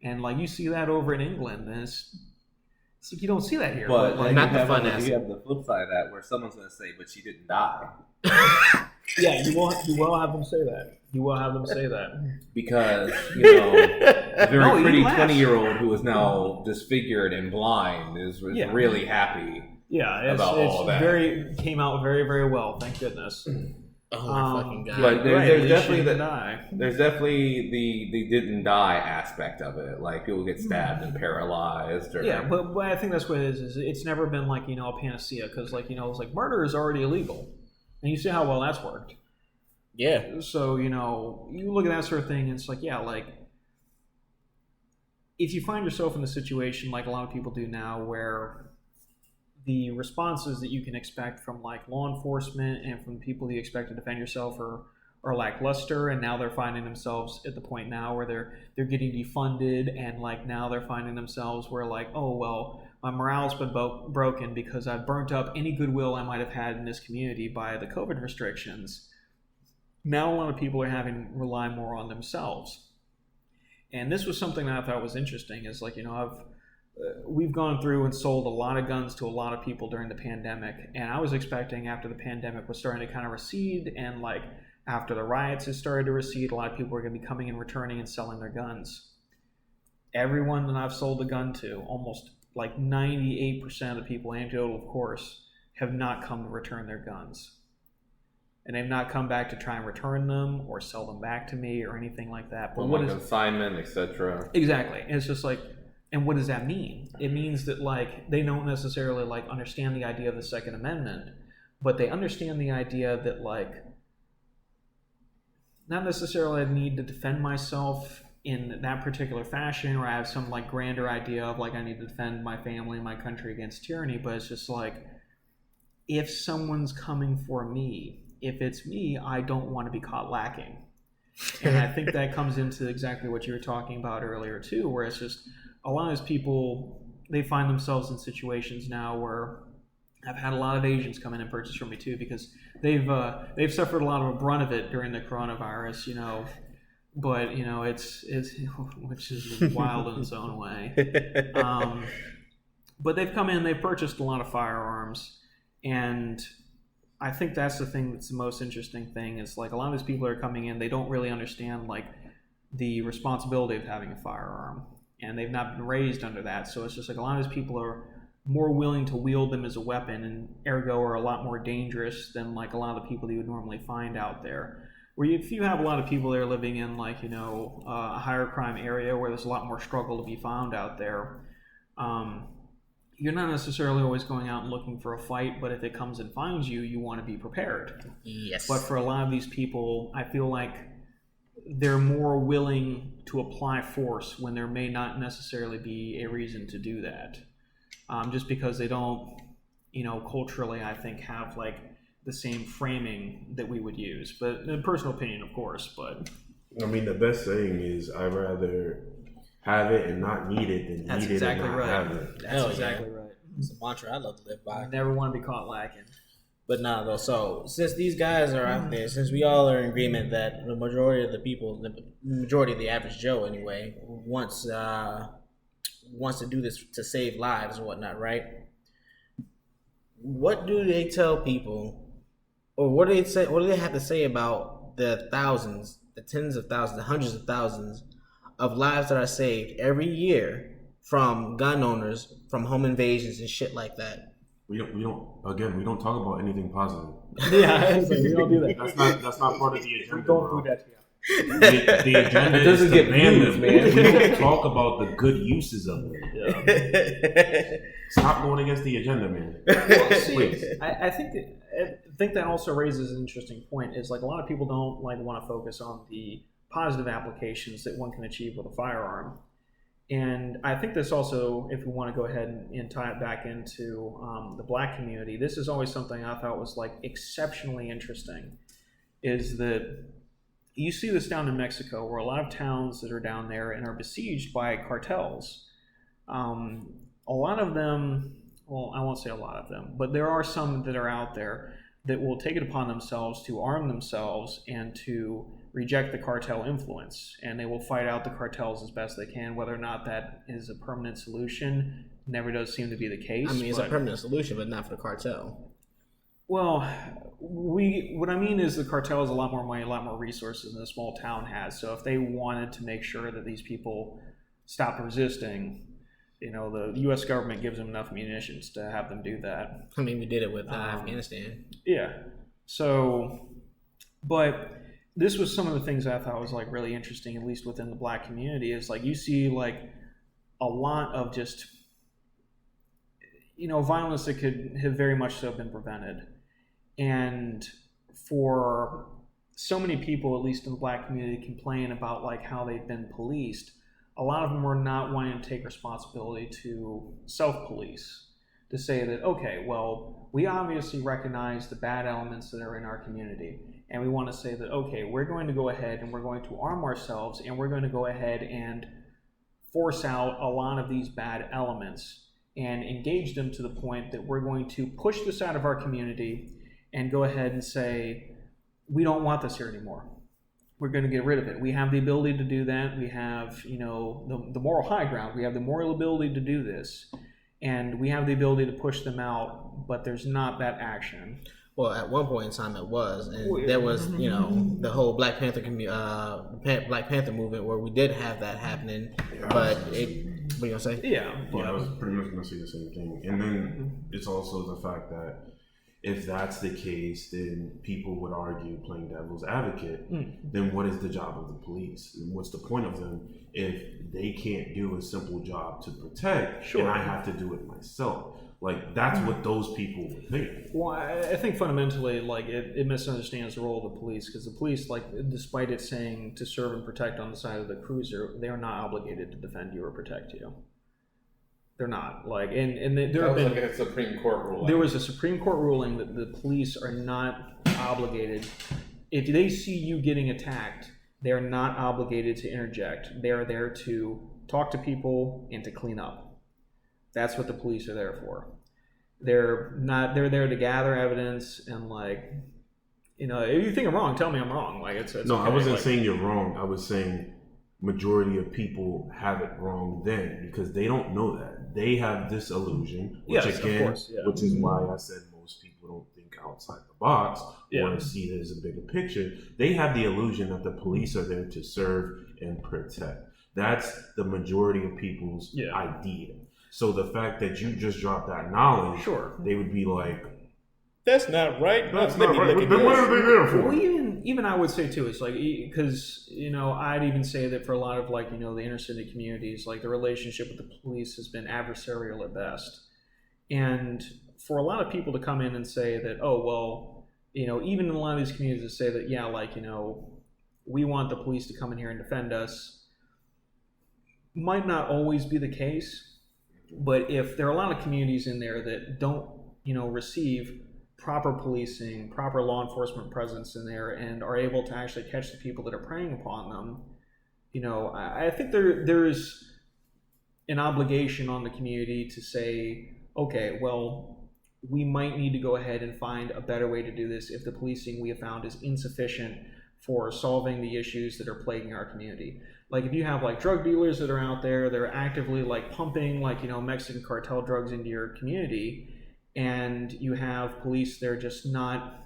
And like you see that over in England, and it's like you don't see that here. But like, not the fun acid. You have the flip side of that where someone's going to say, but she didn't die. Yeah, you will have them say that. You will have them say that. Because, a very pretty 20-year-old who is now disfigured and blind is really happy about all of that. Came out very, very well, thank goodness. Oh my fucking god! But there's definitely the didn't die aspect of it. Like people get stabbed and paralyzed. But I think that's what it is it's never been like a panacea, because like it's like murder is already illegal, and you see how well that's worked. Yeah. So you look at that sort of thing, and it's like like if you find yourself in a situation like a lot of people do now, where the responses that you can expect from like law enforcement and from people that you expect to defend yourself are lackluster, and now they're finding themselves at the point now where they're getting defunded, and like now they're finding themselves where like, oh well, my morale's been broken because I've burnt up any goodwill I might have had in this community by the COVID restrictions. Now a lot of people are having to rely more on themselves, and this was something that I thought was interesting. Is like we've gone through and sold a lot of guns to a lot of people during the pandemic, and I was expecting after the pandemic was starting to kind of recede, and like after the riots had started to recede, a lot of people were going to be coming and returning and selling their guns. Everyone that I've sold a gun to, almost like 98% of the people, anecdotal of course, have not come to return their guns. And they've not come back to try and return them or sell them back to me or anything like that. But what is consignment, etc. Exactly. And it's just like, and what does that mean? It means that like they don't necessarily like understand the idea of the Second Amendment, but they understand the idea that like not necessarily I need to defend myself in that particular fashion, or I have some like grander idea of like I need to defend my family and my country against tyranny, but it's just like if someone's coming for me, if it's me, I don't want to be caught lacking. And I think that comes into exactly what you were talking about earlier too, where it's just a lot of these people, they find themselves in situations now where I've had a lot of Asians come in and purchase from me too, because they've suffered a lot of a brunt of it during the coronavirus, but it's which is wild in its own way. But they've come in, they've purchased a lot of firearms, and I think that's the thing that's the most interesting thing is like a lot of these people are coming in, they don't really understand like the responsibility of having a firearm, and they've not been raised under that. So it's just like a lot of these people are more willing to wield them as a weapon, and ergo are a lot more dangerous than like a lot of the people that you would normally find out there. Where if you have a lot of people that are living in like a higher crime area where there's a lot more struggle to be found out there, you're not necessarily always going out and looking for a fight, but if it comes and finds you, you want to be prepared. Yes. But for a lot of these people, I feel like they're more willing to apply force when there may not necessarily be a reason to do that. Just because they don't, culturally, I think, have like the same framing that we would use. But in personal opinion, of course, but... I mean, the best thing is I'd rather have it and not need it than That's need exactly it and not right. have it. That's exactly right. It's a mantra I love to live by. I never want to be caught lacking. But nah, though. So since these guys are out there, since we all are in agreement that the majority of the people, the majority of the average Joe anyway, wants to do this to save lives and whatnot, right? What do they tell people, or what do they say? What do they have to say about the thousands, the tens of thousands, the hundreds of thousands of lives that are saved every year from gun owners, from home invasions and shit like that? We don't talk about anything positive. Yeah, we don't do that. That's not part of the agenda. We don't do that to you. The agenda It doesn't is to get ban views, them. man. We don't talk about the good uses of them. Yeah. Stop going against the agenda, man. Well, see, Please. I think that also raises an interesting point. Is like a lot of people don't want to focus on the positive applications that one can achieve with a firearm. And I think this also, if we want to go ahead and tie it back into the black community, this is always something I thought was like exceptionally interesting, is that you see this down in Mexico, where a lot of towns that are down there and are besieged by cartels. A lot of them, well, I won't say a lot of them, but there are some that are out there that will take it upon themselves to arm themselves and to reject the cartel influence, and they will fight out the cartels as best they can. Whether or not that is a permanent solution never does seem to be the case. I mean, it's a permanent solution, but not for the cartel. Well, what I mean is the cartel has a lot more money, a lot more resources than a small town has. So if they wanted to make sure that these people stopped resisting, the U.S. government gives them enough munitions to have them do that. I mean, we did it with Afghanistan. Yeah. So, but this was some of the things I thought was like really interesting, at least within the black community, is like you see like a lot of just, violence that could have very much so been prevented. And for so many people, at least in the black community, complain about like how they've been policed, a lot of them are not wanting to take responsibility to self-police, to say that, okay, well, we obviously recognize the bad elements that are in our community. And we want to say that, okay, we're going to go ahead and we're going to arm ourselves and we're going to go ahead and force out a lot of these bad elements and engage them to the point that we're going to push this out of our community and go ahead and say, we don't want this here anymore. We're going to get rid of it. We have the ability to do that. We have, the moral high ground. We have the moral ability to do this. And we have the ability to push them out, but there's not that action. Well, at one point in time, it was, and there was, the whole Black Panther movement where we did have that happening. But what are you gonna say? Yeah, I was pretty much gonna say the same thing. And then it's also the fact that if that's the case, then people would argue, playing devil's advocate, then what is the job of the police? And what's the point of them if they can't do a simple job to protect, and I have to do it myself? Like, that's what those people would think. Well, I think fundamentally, like, it misunderstands the role of the police, because the police, like, despite it saying to serve and protect on the side of the cruiser, they are not obligated to defend you or protect you. They're not. Like, and there have been like a Supreme Court ruling. There was a Supreme Court ruling that the police are not obligated. If they see you getting attacked, they are not obligated to interject. They are there to talk to people and to clean up. That's what the police are there for. They're there to gather evidence and, like, if you think I'm wrong, tell me I'm wrong. Like, it's no, okay. I wasn't saying you're wrong. I was saying majority of people have it wrong then, because they don't know that. They have this illusion, which Yes, again, of course, yeah. which is why I said most people don't think outside the box or see it as a bigger picture. They have the illusion that the police are there to serve and protect. That's the majority of people's idea. So the fact that you just dropped that knowledge, they would be like, that's not right. That's not right. Then what are they there for? Well, even I would say too, it's like, because I'd even say that for a lot of, like, the inner city communities, like, the relationship with the police has been adversarial at best. And for a lot of people to come in and say that, oh well, even in a lot of these communities that say that, we want the police to come in here and defend us, might not always be the case. But if there are a lot of communities in there that don't, receive proper policing, proper law enforcement presence in there, and are able to actually catch the people that are preying upon them, I think there is an obligation on the community to say, okay, well, we might need to go ahead and find a better way to do this if the policing we have found is insufficient for solving the issues that are plaguing our community. Like if you have like drug dealers that are out there, they're actively like pumping like, Mexican cartel drugs into your community, and you have police, they're just not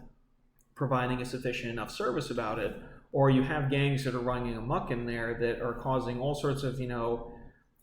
providing a sufficient enough service about it, or you have gangs that are running amok in there that are causing all sorts of,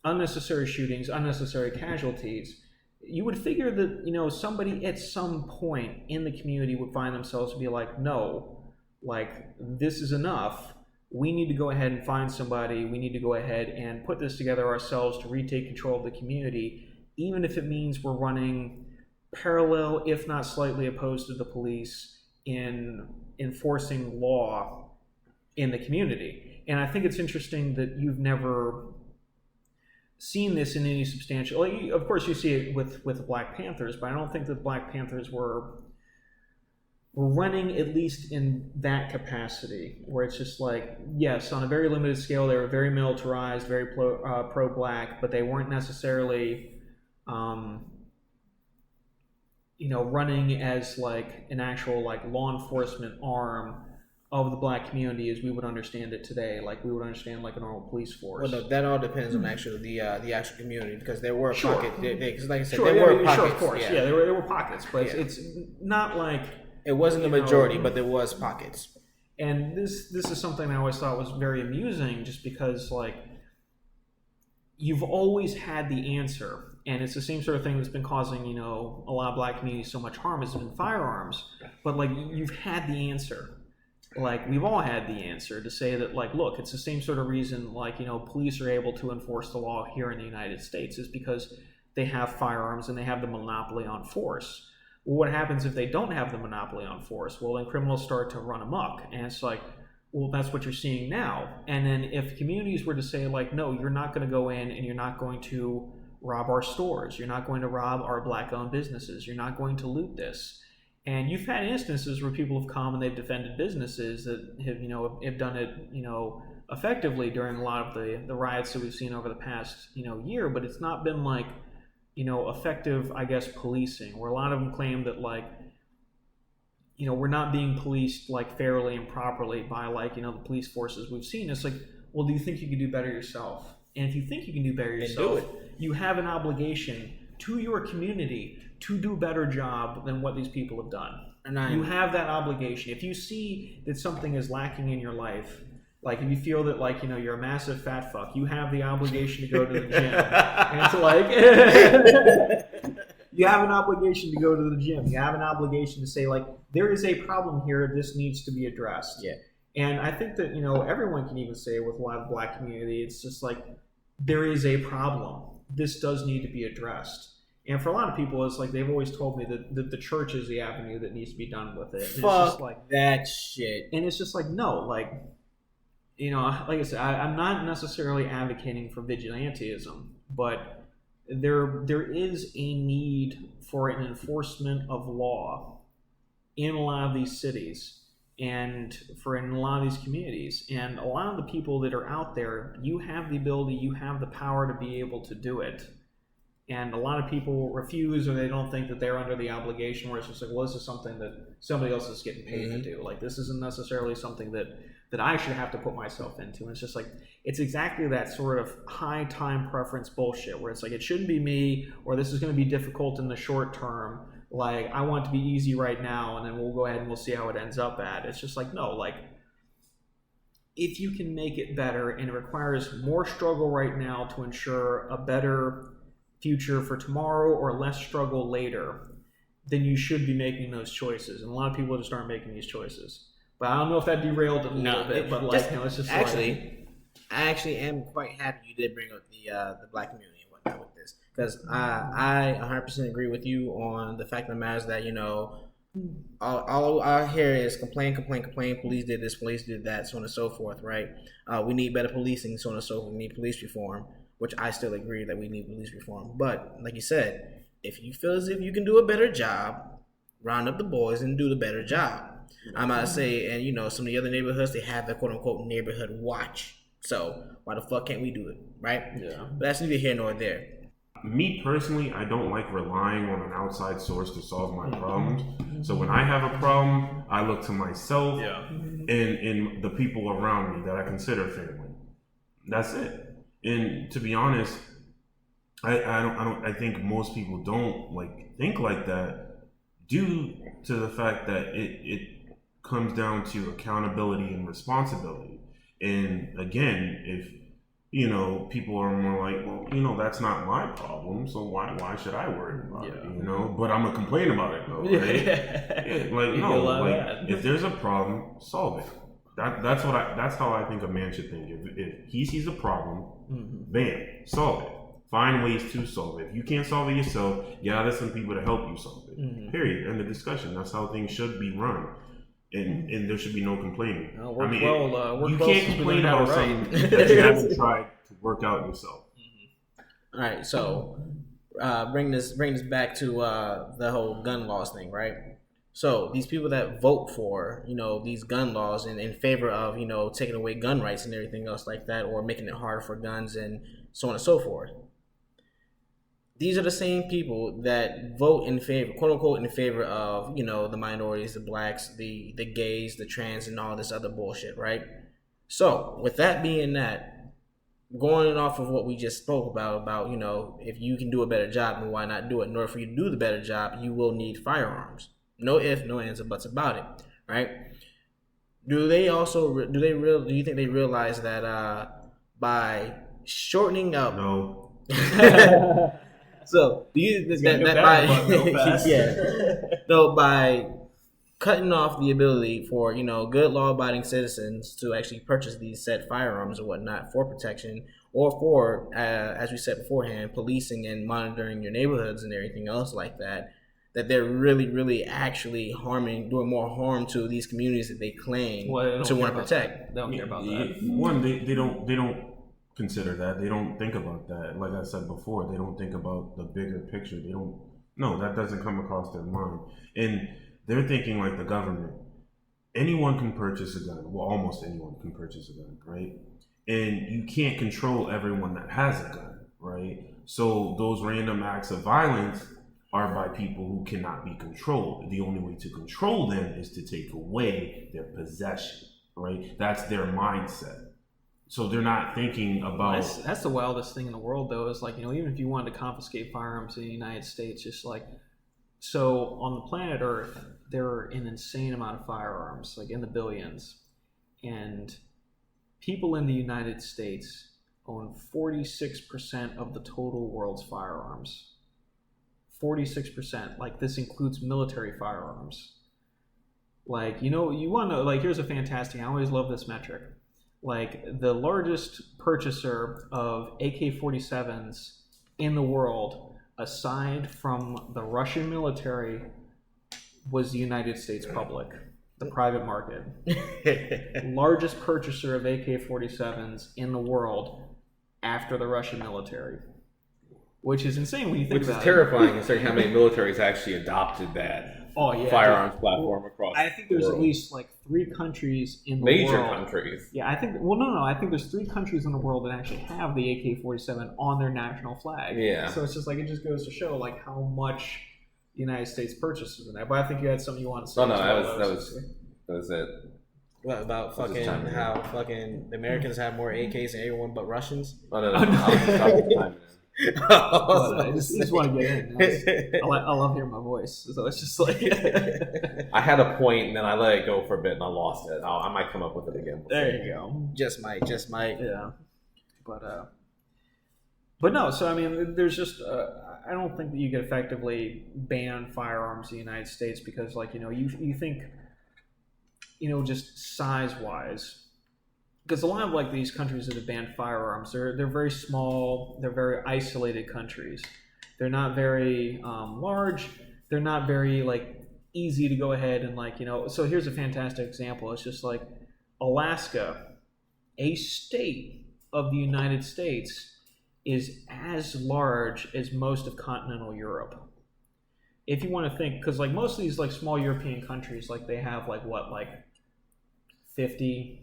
unnecessary shootings, unnecessary casualties. You would figure that, somebody at some point in the community would find themselves to be like, no, like this is enough. We need to go ahead and find somebody. We need to go ahead and put this together ourselves to retake control of the community, even if it means we're running parallel, if not slightly opposed to the police in enforcing law in the community. And I think it's interesting that you've never seen this in any substantial. Of course, you see it with Black Panthers, but I don't think that Black Panthers were running at least in that capacity, where it's just like, yes, on a very limited scale, they were very militarized, very pro-Black, but they weren't necessarily, running as like an actual like law enforcement arm of the Black community as we would understand it today, like we would understand like a normal police force. Well, no, that all depends on actually the actual community, because there were pockets. Because like I said, there were pockets. Sure, of course, yeah, there were pockets, but it's not like it wasn't the majority, but there was pockets. And this is something I always thought was very amusing, just because like you've always had the answer. And it's the same sort of thing that's been causing, a lot of Black communities so much harm has been firearms. But like you've had the answer. Like we've all had the answer to say that, like, look, it's the same sort of reason, like, police are able to enforce the law here in the United States is because they have firearms and they have the monopoly on force. Well, what happens if they don't have the monopoly on force? Well, then criminals start to run amok. And it's like, well, that's what you're seeing now. And then if communities were to say, like, no, you're not going to go in and you're not going to rob our stores, you're not going to rob our Black-owned businesses, you're not going to loot this. And you've had instances where people have come and they've defended businesses that have done it, effectively during a lot of the riots that we've seen over the past, year. But it's not been like, effective, I guess, policing, where a lot of them claim that like, we're not being policed like fairly and properly by like, the police forces we've seen. It's like, well, do you think you can do better yourself? And if you think you can do better yourself, you have an obligation to your community to do a better job than what these people have done. You have that obligation. If you see that something is lacking in your life, like if you feel that like, you're a massive fat fuck, you have the obligation to go to the gym. And it's like, you have an obligation to go to the gym. You have an obligation to say like, there is a problem here. This needs to be addressed. Yeah. And I think that, everyone can even say with a lot of the Black community, it's just like, there is a problem. This does need to be addressed. And for a lot of people, it's like they've always told me that the church is the avenue that needs to be done with it. And Fuck it's just like that shit. And it's just like, no, like, like I said, I'm not necessarily advocating for vigilantism, but there is a need for an enforcement of law in a lot of these cities and in a lot of these communities. And a lot of the people that are out there, you have the ability, you have the power to be able to do it. And a lot of people refuse, or they don't think that they're under the obligation, where it's just like, well, this is something that somebody else is getting paid to do. Like, this isn't necessarily something that I should have to put myself into. And it's just like, it's exactly that sort of high time preference bullshit, where it's like, it shouldn't be me, or this is going to be difficult in the short term. Like, I want it to be easy right now, and then we'll go ahead and we'll see how it ends up at. It's just like, no, like, if you can make it better, and it requires more struggle right now to ensure a better future for tomorrow or less struggle later, then you should be making those choices. And a lot of people just aren't making these choices. But I don't know if that derailed it a little bit. But like, it's just actually, I actually am quite happy you did bring up the Black community and whatnot with this, because I 100% agree with you on the fact of the matter is that all I hear is complain. Police did this, police did that, so on and so forth. Right? We need better policing, so on and so forth. We need police reform, which I still agree that we need police reform. But like you said, if you feel as if you can do a better job, round up the boys and do the better job. I might say, and some of the other neighborhoods, they have the quote unquote neighborhood watch. So why the fuck can't we do it, right? Yeah. But that's neither here nor there. Me personally, I don't like relying on an outside source to solve my problems. So when I have a problem, I look to myself and the people around me that I consider family. That's it. And to be honest, I think most people don't think like that due to the fact that it comes down to accountability and responsibility. And again, if people are more like, well, that's not my problem, so why should I worry about it? But I'm gonna complain about it though, right? If there's a problem, solve it. That's how I think a man should think. If he sees a problem, bam, solve it. Find ways to solve it. If you can't solve it yourself, there's some people to help you solve it. Period. End of discussion. That's how things should be run. And there should be no complaining. You can't complain about something that you haven't tried to work out yourself. All right, so bring this back to the whole gun laws thing, right? So these people that vote for these gun laws in favor of taking away gun rights and everything else like that, or making it harder for guns and so on and so forth. These are the same people that vote in favor, quote unquote, in favor of, the minorities, the blacks, the gays, the trans, and all this other bullshit, right? So, with that being that, going off of what we just spoke about, if you can do a better job, then why not do it? In order for you to do the better job, you will need firearms. No ifs, no ands, or buts about it, right? Do you think they realize that by shortening up... No. So do you by cutting off the ability for good law-abiding citizens to actually purchase these said firearms or whatnot for protection, or for as we said beforehand, policing and monitoring your neighborhoods and everything else like that, that they're really, really actually doing more harm to these communities that they claim to want to protect. They don't care about that. One, they don't consider that. They don't think about that. Like I said before, they don't think about the bigger picture. That doesn't come across their mind. And they're thinking like the government. Anyone can purchase a gun. Well, almost anyone can purchase a gun, right? And you can't control everyone that has a gun, right? So those random acts of violence are by people who cannot be controlled. The only way to control them is to take away their possession, right? That's their mindset. So they're not thinking about... That's the wildest thing in the world, though, is even if you wanted to confiscate firearms in the United States, so on the planet Earth, there are an insane amount of firearms, in the billions. And people in the United States own 46% of the total world's firearms. 46%. This includes military firearms. You want to know, here's a fantastic... I always love this metric. The largest purchaser of AK-47s in the world, aside from the Russian military, was the United States public, the private market. Largest purchaser of AK-47s in the world after the Russian military. Which is insane when you think about it. Which is terrifying considering how many militaries actually adopted that firearms platform across the world. I think there's at least 3 countries in the Major world. countries. Yeah, I think... Well, no. I think there's 3 countries in the world that actually have the AK-47 on their national flag. Yeah. So it's just it just goes to show how much the United States purchases in that. But I think you had something you wanted to say. That was it. What about how the Americans have more AKs than everyone but Russians? Oh, no. I was just talking time. I just want to get in. I love hearing my voice, so it's just I had a point and then I let it go for a bit and I lost it. I might come up with it again. There you go. Just might. Yeah, but no. So there's just I don't think that you could effectively ban firearms in the United States because you think just size wise. Because a lot of these countries that have banned firearms, they're very small, they're very isolated countries. They're not very large. They're not very easy to go ahead and So here's a fantastic example. It's just Alaska, a state of the United States, is as large as most of continental Europe. If you want to think, because most of these small European countries, they have 50.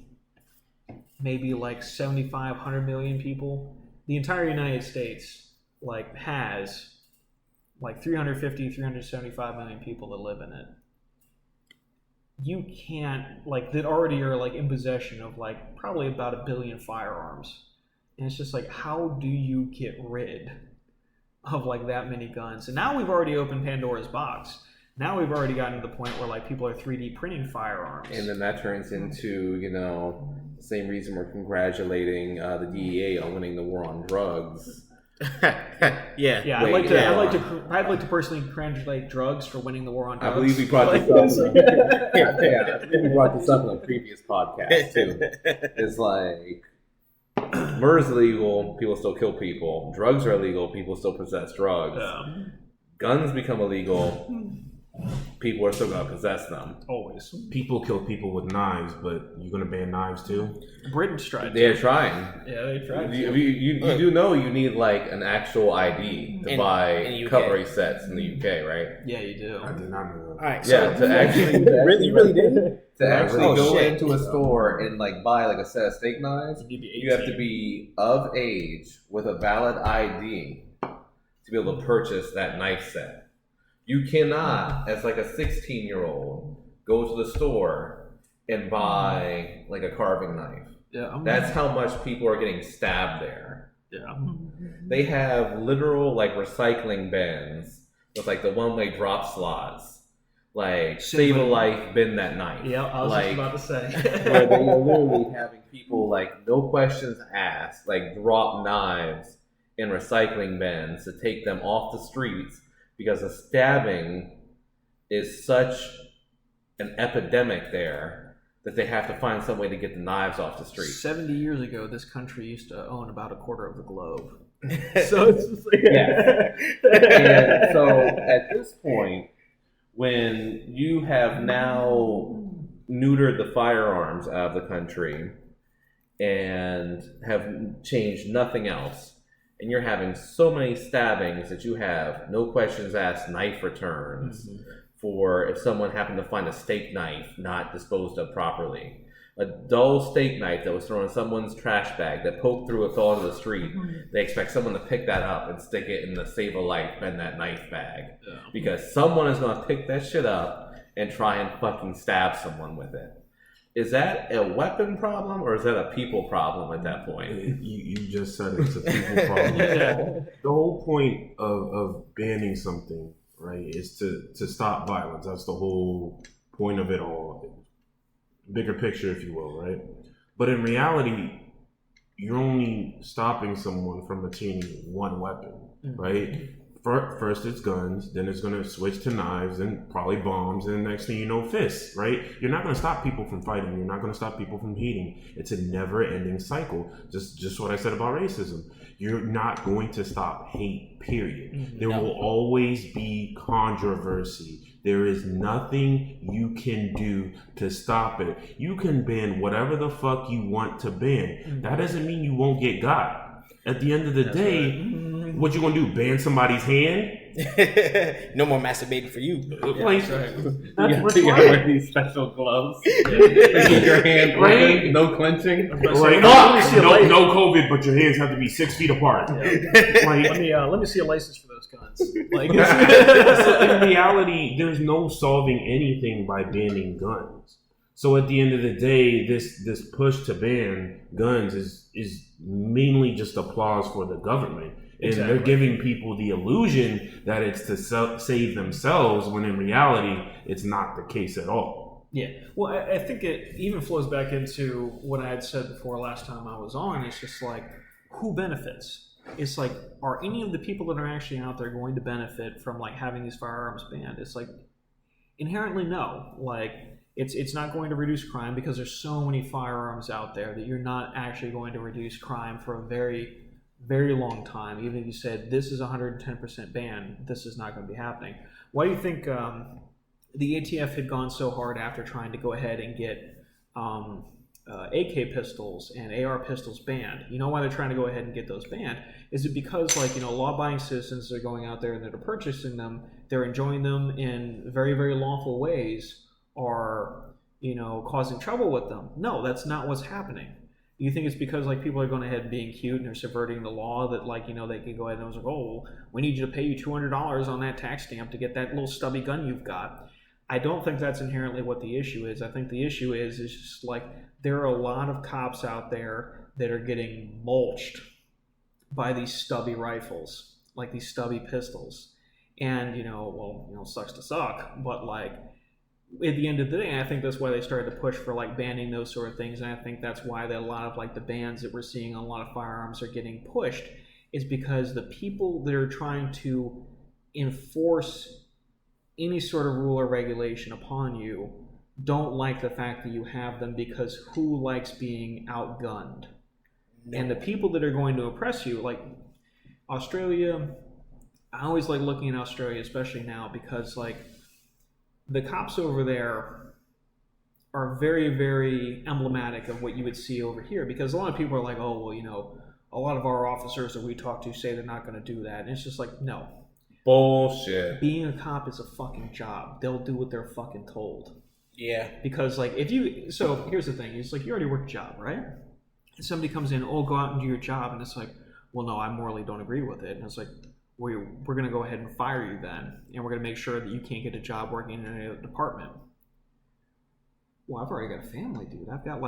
Maybe 75, 100 million people. The entire United States like has like 350, 375 million people that live in it. You can't, like, that already are like in possession of like probably about 1 billion firearms. And it's just like, how do you get rid of like that many guns? And now we've already opened Pandora's box. Now we've already gotten to the point where like people are 3D printing firearms. And then that turns into, the same reason we're congratulating the DEA on winning the war on drugs. Yeah. I'd like to personally congratulate drugs for winning the war on drugs. I believe we brought this up. I believe we brought this up in a previous podcast too. It's like murder's illegal, people still kill people. Drugs are illegal, people still possess drugs. Yeah. Guns become illegal, people are still going to possess them. Always. People kill people with knives, but you're going to ban knives too? Britain's tried. They're trying. Yeah, they tried. You do know you need like an actual ID to buy cutlery sets in the UK, right? Yeah, you do. I did not know that. All right. Yeah, So to actually you really did? to actually go shit. into a store and like buy like a set of steak knives, You need to be you have 18. to be of age with a valid ID to be able to purchase that knife set. You cannot, as like a 16-year-old, go to the store and buy like a carving knife. Yeah, That's how much people are getting stabbed there. yeah. They have literal like recycling bins with like the one-way drop slots. Like save a life, bend that knife. Yeah, I was like, just about to say. where they are literally having people like no questions asked, like drop knives in recycling bins to take them off the streets because the stabbing is such an epidemic there that they have to find some way to get the knives off the street. 70 years ago, this country used to own about a quarter of the globe. So it's just like... Yeah. And so at this point, when you have now neutered the firearms out of the country and have changed nothing else, and you're having so many stabbings that you have no questions asked knife returns for if someone happened to find a steak knife not disposed of properly. A dull steak knife that was thrown in someone's trash bag that poked through it, fell into the street. They expect someone to pick that up and stick it in the save a life, bend that knife bag. Yeah. Because someone is going to pick that shit up and try and fucking stab someone with it. Is that a weapon problem or is that a people problem at that point? You just said it's a people problem. Yeah. The whole point of banning something, right, is to stop violence. That's the whole point of it all. Bigger picture, if you will, right? But in reality, you're only stopping someone from obtaining one weapon, right? First it's guns, then it's going to switch to knives, and probably bombs, and the next thing you know, fists, right? You're not going to stop people from fighting. You're not going to stop people from hating. It's a never-ending cycle. Just what I said about racism. You're not going to stop hate, period. There will always be controversy. There is nothing you can do to stop it. You can ban whatever the fuck you want to ban. That doesn't mean you won't get got. At the end of the day, what you gonna do? Ban somebody's hand? No more masturbating for you. Like, You gotta wear these special gloves. Keep your hand Right. no clenching. like, no COVID, but your hands have to be 6 feet apart. Like, Let me see a license for those guns. Like, so in reality, there's no solving anything by banning guns. So at the end of the day, this push to ban guns is mainly just applause for the government. And they're giving people the illusion that it's to save themselves, when in reality, it's not the case at all. yeah. Well, I think it even flows back into what I had said before last time I was on. It's just like, who benefits? It's like, are any of the people that are actually out there going to benefit from like having these firearms banned? It's like, inherently no. Like, it's not going to reduce crime because there's so many firearms out there that you're not actually going to reduce crime for a very, very long time. Even if you said this is 110% ban, this is not going to be happening. Why do you think the ATF had gone so hard after trying to go ahead and get AK pistols and AR pistols banned? You know why they're trying to go ahead and get those banned? Is it because, like, law-abiding citizens are going out there and they're purchasing them, they're enjoying them in very, very lawful ways, or causing trouble with them? No, that's not what's happening. Do you think it's because like people are going ahead and being cute and they're subverting the law that like they can go ahead and was like, oh, we need you to pay you $200 on that tax stamp to get that little stubby gun you've got? I don't think that's inherently what the issue is. I think the issue is just like there are a lot of cops out there that are getting mulched by these stubby rifles, like these stubby pistols, and sucks to suck, but like at the end of the day, I think that's why they started to push for like banning those sort of things, and I think that's why a lot of like the bans that we're seeing on a lot of firearms are getting pushed, is because the people that are trying to enforce any sort of rule or regulation upon you don't like the fact that you have them, because who likes being outgunned? No. And the people that are going to oppress you, like Australia, I always like looking at Australia, especially now, because like the cops over there are very, very emblematic of what you would see over here, because a lot of people are like, oh, well, a lot of our officers that we talk to say they're not going to do that. And it's just like, no. Bullshit. Being a cop is a fucking job. They'll do what they're fucking told. Yeah. Because like so here's the thing. It's like you already work a job, right? And somebody comes in, oh, go out and do your job. And it's like, well, no, I morally don't agree with it. And it's like, we're going to go ahead and fire you then, and we're going to make sure that you can't get a job working in any other department. Well, I've already got a family, dude. I've got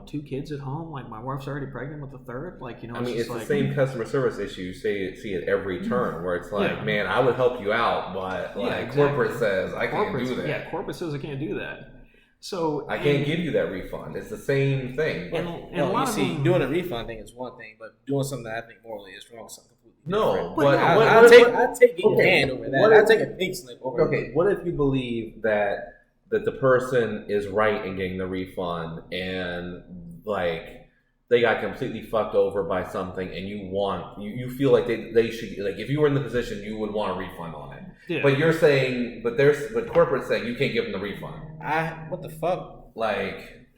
2 kids at home. Like my wife's already pregnant with a third. Like I mean, it's the same customer service issue. You see it every turn, where it's like, man, I would help you out, but exactly. Corporate says I can't do that. Yeah, corporate says I can't do that. So I can't give you that refund. It's the same thing. And doing a refund thing is one thing, but doing something that I think morally is wrong is something completely different. But I'll take getting canned over that. I'll take a pink slip over that. Okay, what if you believe that the person is right in getting the refund, and like they got completely fucked over by something, and you feel like they should, like if you were in the position, you would want a refund on it. Yeah. But you're saying, but corporate's saying you can't give them the refund. What the fuck? Like,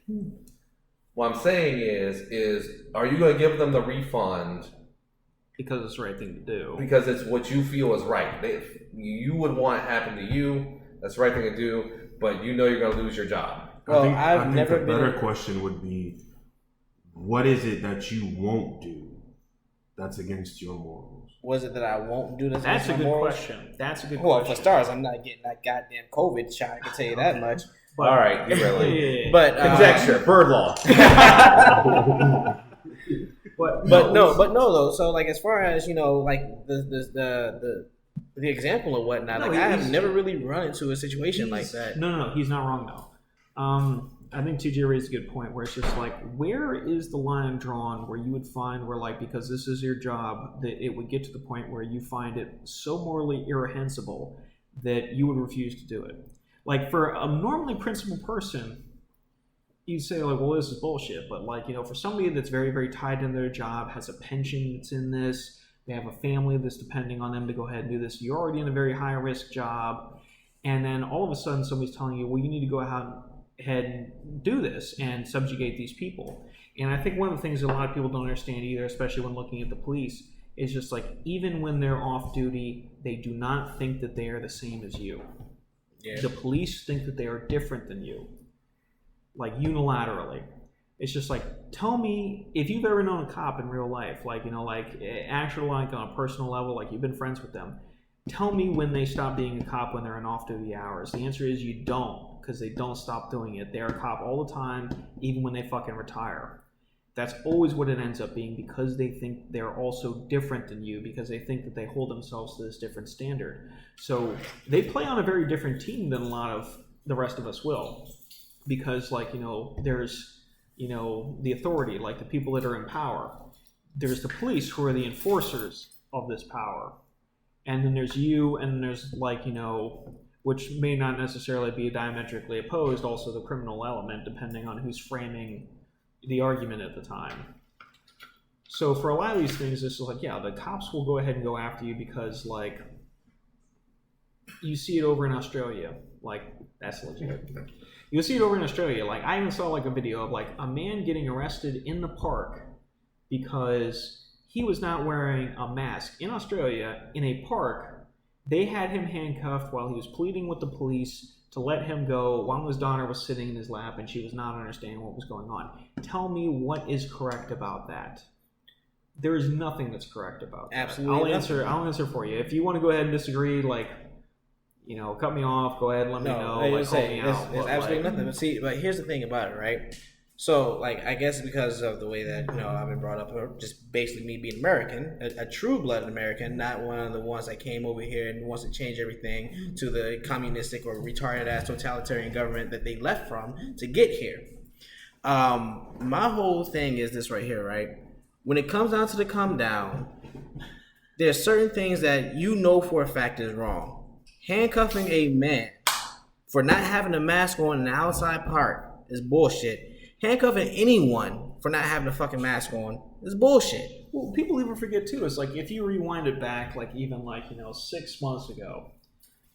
what I'm saying is are you going to give them the refund because it's the right thing to do? Because it's what you feel is right. You would want it happen to you. That's the right thing to do. But you're going to lose your job. Well, I think the better question would be, what is it that you won't do that's against your morals? Was it that I won't do this? That's a good question. Well, for starters, I'm not getting that goddamn COVID shot. I can tell you that much. But, all right, you really. But conjecture, bird law. but no though. So like as far as like the example of whatnot, I have never really run into a situation like that. No, he's not wrong though. I think TJ raised a good point where it's just like, where is the line drawn where you would find where like, because this is your job, that it would get to the point where you find it so morally irreprehensible that you would refuse to do it. Like for a normally principled person, you'd say like, well, this is bullshit. But like, for somebody that's very, very tied into their job, has a pension that's in this, they have a family that's depending on them to go ahead and do this, you're already in a very high risk job. And then all of a sudden somebody's telling you, well, you need to go ahead and do this and subjugate these people. And I think one of the things that a lot of people don't understand either, especially when looking at the police, is just like, even when they're off duty, they do not think that they are the same as you. Yeah. The police think that they are different than you, like unilaterally. It's just like, tell me if you've ever known a cop in real life, like, actually like on a personal level, like you've been friends with them. Tell me when they stop being a cop when they're in off-duty hours. The answer is you don't, because they don't stop doing it. They're a cop all the time, even when they fucking retire. That's always what it ends up being, because they think they're also different than you, because they think that they hold themselves to this different standard. So they play on a very different team than a lot of the rest of us will, because there's the authority, like the people that are in power. There's the police, who are the enforcers of this power. And then there's you, and then there's which may not necessarily be diametrically opposed, also the criminal element, depending on who's framing the argument at the time. So for a lot of these things, this is like, yeah, the cops will go ahead and go after you because, like, you see it over in Australia. Like, that's legit. You'll see it over in Australia. Like, I even saw, like, a video of, like, a man getting arrested in the park because he was not wearing a mask in Australia in a park They had him handcuffed while he was pleading with the police to let him go while his daughter was sitting in his lap and she was not understanding what was going on. Tell me what is correct about that. There is nothing that's correct about that. Absolutely. I'll answer for you. If you want to go ahead and disagree, cut me off, go ahead and let me know. Call me out. It's absolutely nothing. But here's the thing about it, right? So, I guess because of the way that, I've been brought up, or just basically me being American, a true-blooded American, not one of the ones that came over here and wants to change everything to the communistic or retarded-ass totalitarian government that they left from to get here. My whole thing is this right here, right? When it comes down to the come down, there's certain things that for a fact is wrong. Handcuffing a man for not having a mask on in the outside part is bullshit. Handcuffing anyone for not having a fucking mask on is bullshit. Well, people even forget too. It's like if you rewind it back, 6 months ago,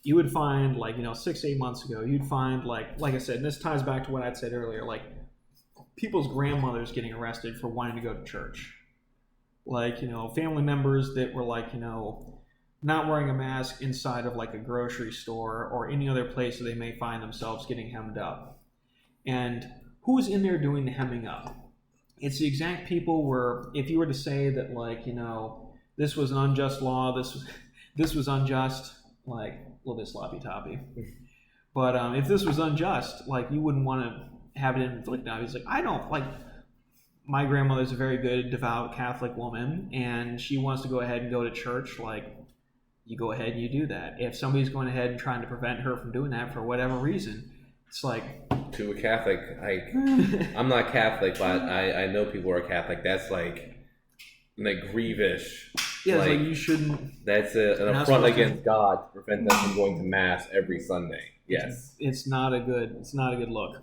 you would find 6-8 months ago, you'd find like I said, and this ties back to what I'd said earlier, people's grandmothers getting arrested for wanting to go to church. Family members that were not wearing a mask inside of a grocery store or any other place that they may find themselves getting hemmed up. And who's in there doing the hemming up? It's the exact people where if you were to say that this was an unjust law, this was unjust, a little bit sloppy toppy. But if this was unjust, you wouldn't want to have it inflicted on. He's like, I don't my grandmother's a very good, devout Catholic woman, and she wants to go ahead and go to church. You go ahead and you do that. If somebody's going ahead and trying to prevent her from doing that for whatever reason, it's to a Catholic, I'm not Catholic, but I know people who are Catholic. That's grievous. Yeah, you shouldn't. That's an affront against God to prevent them from going to mass every Sunday. Yes, it's not a good look.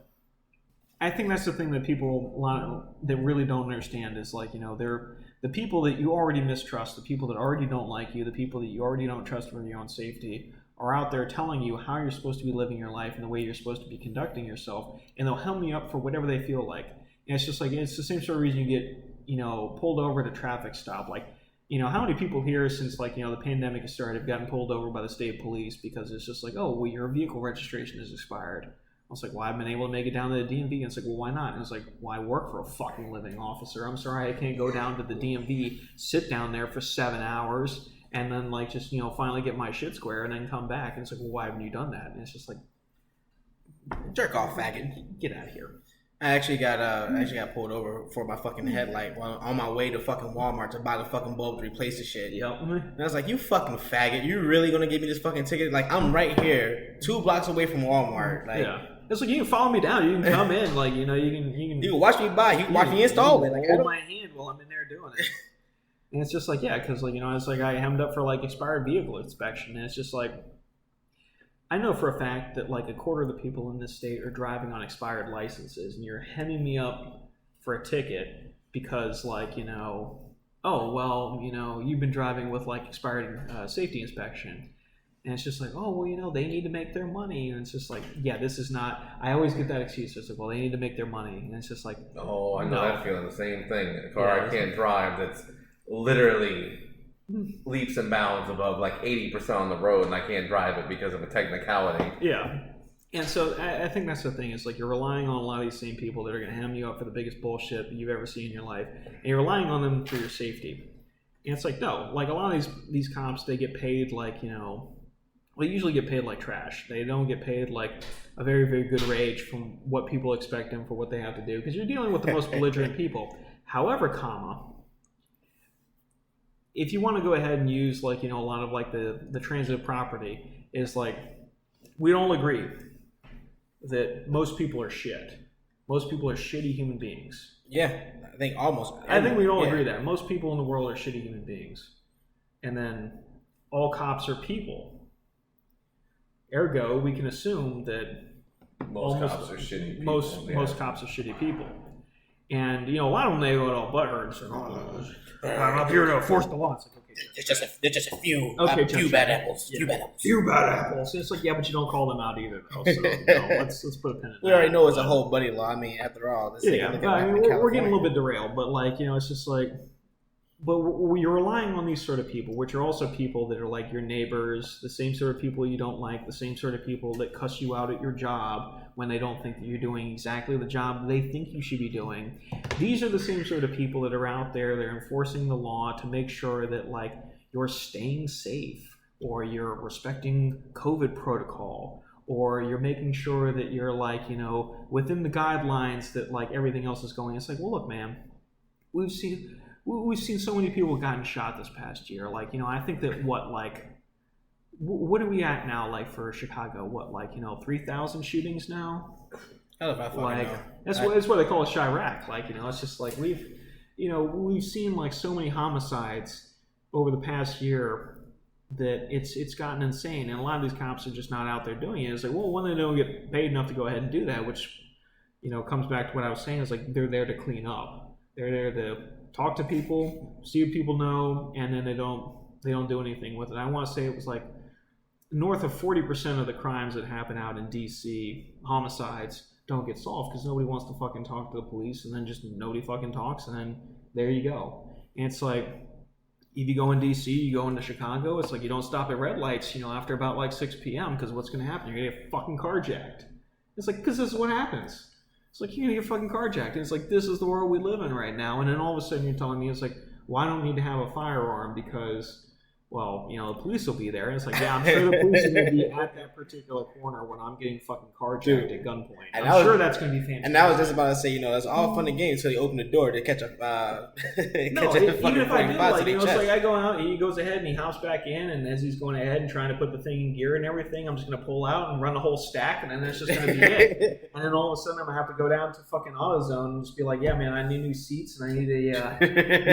I think that's the thing that people that really don't understand is they're the people that you already mistrust, the people that already don't like you, the people that you already don't trust for your own safety, are out there telling you how you're supposed to be living your life and the way you're supposed to be conducting yourself, and they'll hem you up for whatever they feel like. And it's just it's the same sort of reason you get pulled over at a traffic stop. How many people here since the pandemic has started have gotten pulled over by the state police because it's just your vehicle registration is expired. I was well, I've been able to make it down to the DMV. And it's well, why not? And it's well, I work for a fucking living officer. I'm sorry I can't go down to the DMV, sit down there for 7 hours, and then just finally get my shit square and then come back. And it's well, why haven't you done that? And it's just jerk off, faggot. Get out of here. I actually got pulled over for my fucking headlight while on my way to fucking Walmart to buy the fucking bulb to replace the shit. Yep. And I was you fucking faggot, you really gonna give me this fucking ticket? I'm right here, 2 blocks away from Walmart. Yeah. It's you can follow me down. You can come in. You can watch me buy. You can watch me install it. Hold my hand while I'm in there doing it. And it's just because it's I hemmed up for expired vehicle inspection, and it's just I know for a fact that a quarter of the people in this state are driving on expired licenses, and you're hemming me up for a ticket because oh well, you've been driving with expired safety inspection. And it's just they need to make their money. And it's just this is not, I always get that excuse. It's well, they need to make their money. And it's just oh, I know that feeling, the same thing. A car I can't drive that's literally leaps and bounds above 80% on the road, and I can't drive it because of a technicality. Yeah. And so I think that's the thing is you're relying on a lot of these same people that are going to hem you up for the biggest bullshit that you've ever seen in your life. And you're relying on them for your safety. And it's no, a lot of these cops, they get paid they usually get paid like trash. They don't get paid a very, very good wage from what people expect them for what they have to do, because you're dealing with the most belligerent people. However, if you want to go ahead and use a lot of the transitive property is we all agree that most people are shit. Most people are shitty human beings. Yeah, I think we all agree that most people in the world are shitty human beings, and then all cops are people. Ergo, we can assume that most cops are shitty people. Most cops are shitty people. And, a lot of them, they go all butthurt and say, I'm up here to enforce the law. It's just a few, few bad apples. Yeah. Few bad apples. Few bad apples. It's yeah, but you don't call them out either. Though, so, let's put a pin in that. We already know it's a whole buddy law. After all. We're getting a little bit derailed. But, it's just but you're relying on these sort of people, which are also people that are like your neighbors, the same sort of people you don't like, the same sort of people that cuss you out at your job when they don't think that you're doing exactly the job they think you should be doing. These are the same sort of people that are out there. They're enforcing the law to make sure that like you're staying safe, or you're respecting COVID protocol, or you're making sure that you're like, you know, within the guidelines that like everything else is going. It's like, well, look, man, we've seen so many people gotten shot this past year. Like, you know, I think that what are we at now? Like for Chicago, 3,000 shootings now? Hell if I fucking know. That's what they call a Chirac. Like, you know, it's just like we've seen like so many homicides over the past year that it's gotten insane, and a lot of these cops are just not out there doing it. It's like, well, when they don't get paid enough to go ahead and do that, which, you know, comes back to what I was saying, is like they're there to clean up. They're there to talk to people, see what people know, and then they don't do anything with it. I want to say it was like north of 40% of the crimes that happen out in DC, homicides, don't get solved because nobody wants to fucking talk to the police, and then just nobody fucking talks, and then there you go. And it's like, if you go in DC, you go into Chicago, it's like you don't stop at red lights, you know, after about like 6 p.m. because what's going to happen? You're going to get fucking carjacked. It's like, because this is what happens. It's like, you're going to get fucking carjacked. And it's like, this is the world we live in right now. And then all of a sudden you're telling me, it's like, well, I don't need to have a firearm because, well, you know, the police will be there. And it's like, yeah, I'm sure the police are going to be at that particular corner when I'm getting fucking carjacked at gunpoint. And I'm sure that's going to be fantastic. And I was just about to say, you know, that's all fun and games until you open the door to catch a even if I did, like, you know, it's like I go out, he goes ahead and he hops back in, and as he's going ahead and trying to put the thing in gear and everything, I'm just going to pull out and run the whole stack, and then that's just going to be it. And then all of a sudden I'm going to have to go down to fucking AutoZone and just be like, yeah, man, I need new seats, and I need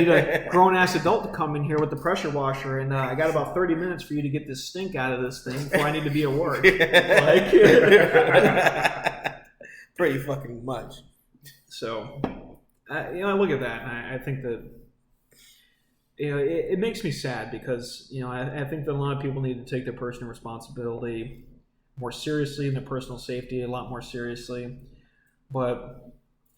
a grown-ass adult to come in here with the pressure washer, and I got about 30 minutes for you to get this stink out of this thing before I need to be at work. Like, pretty fucking much. So, you know, I look at that and I think that, you know, it makes me sad because, you know, I think that a lot of people need to take their personal responsibility more seriously and their personal safety a lot more seriously. But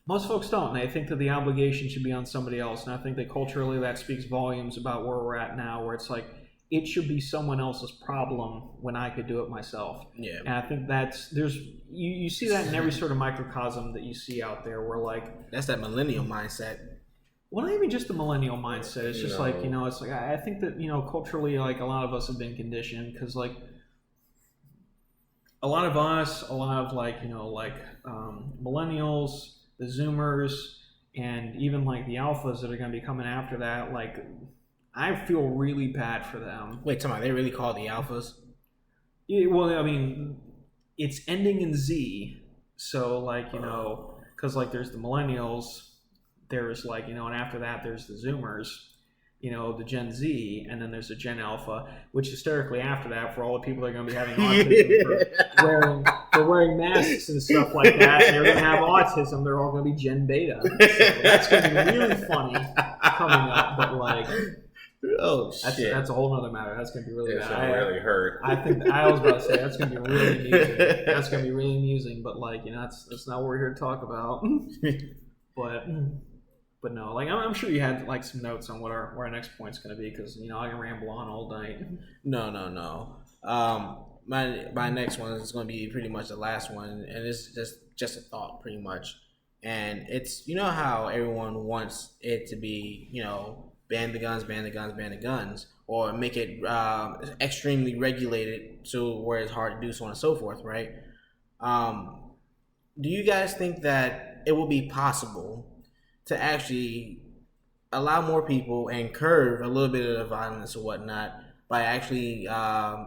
most folks don't, and I think that the obligation should be on somebody else. And I think that culturally that speaks volumes about where we're at now, where it's like, it should be someone else's problem when I could do it myself. Yeah. And I think you see that in every sort of microcosm that you see out there, where like, that's that millennial mindset. Well, not even just the millennial mindset. It's just like, you know, it's like, I think that, you know, culturally, like a lot of us have been conditioned because like a lot of like, you know, like millennials, the Zoomers, and even like the alphas that are going to be coming after that, like, I feel really bad for them. Wait, tell me, they really call the alphas? Yeah, well, I mean, it's ending in Z. So, like, you know, because, like, there's the millennials, there's, like, you know, and after that, there's the Zoomers, you know, the Gen Z, and then there's the Gen Alpha, which hysterically after that, for all the people that are going to be having autism for wearing masks and stuff like that, and they're going to have autism, they're all going to be Gen Beta. So that's going to be really funny coming up, but, like... Oh shit! That's a whole other matter. That's gonna be really bad. It's gonna really hurt. I think I was about to say that's gonna be really amusing. That's gonna be really amusing, but like, you know, that's not what we're here to talk about. but no, like I'm sure you had like some notes on what our next point's gonna be, because you know I can ramble on all night. No. My next one is gonna be pretty much the last one, and it's just a thought, pretty much. And it's, you know how everyone wants it to be, you know, ban the guns, or make it extremely regulated to where it's hard to do, so on and so forth, right? Do you guys think that it will be possible to actually allow more people and curb a little bit of the violence or whatnot by actually,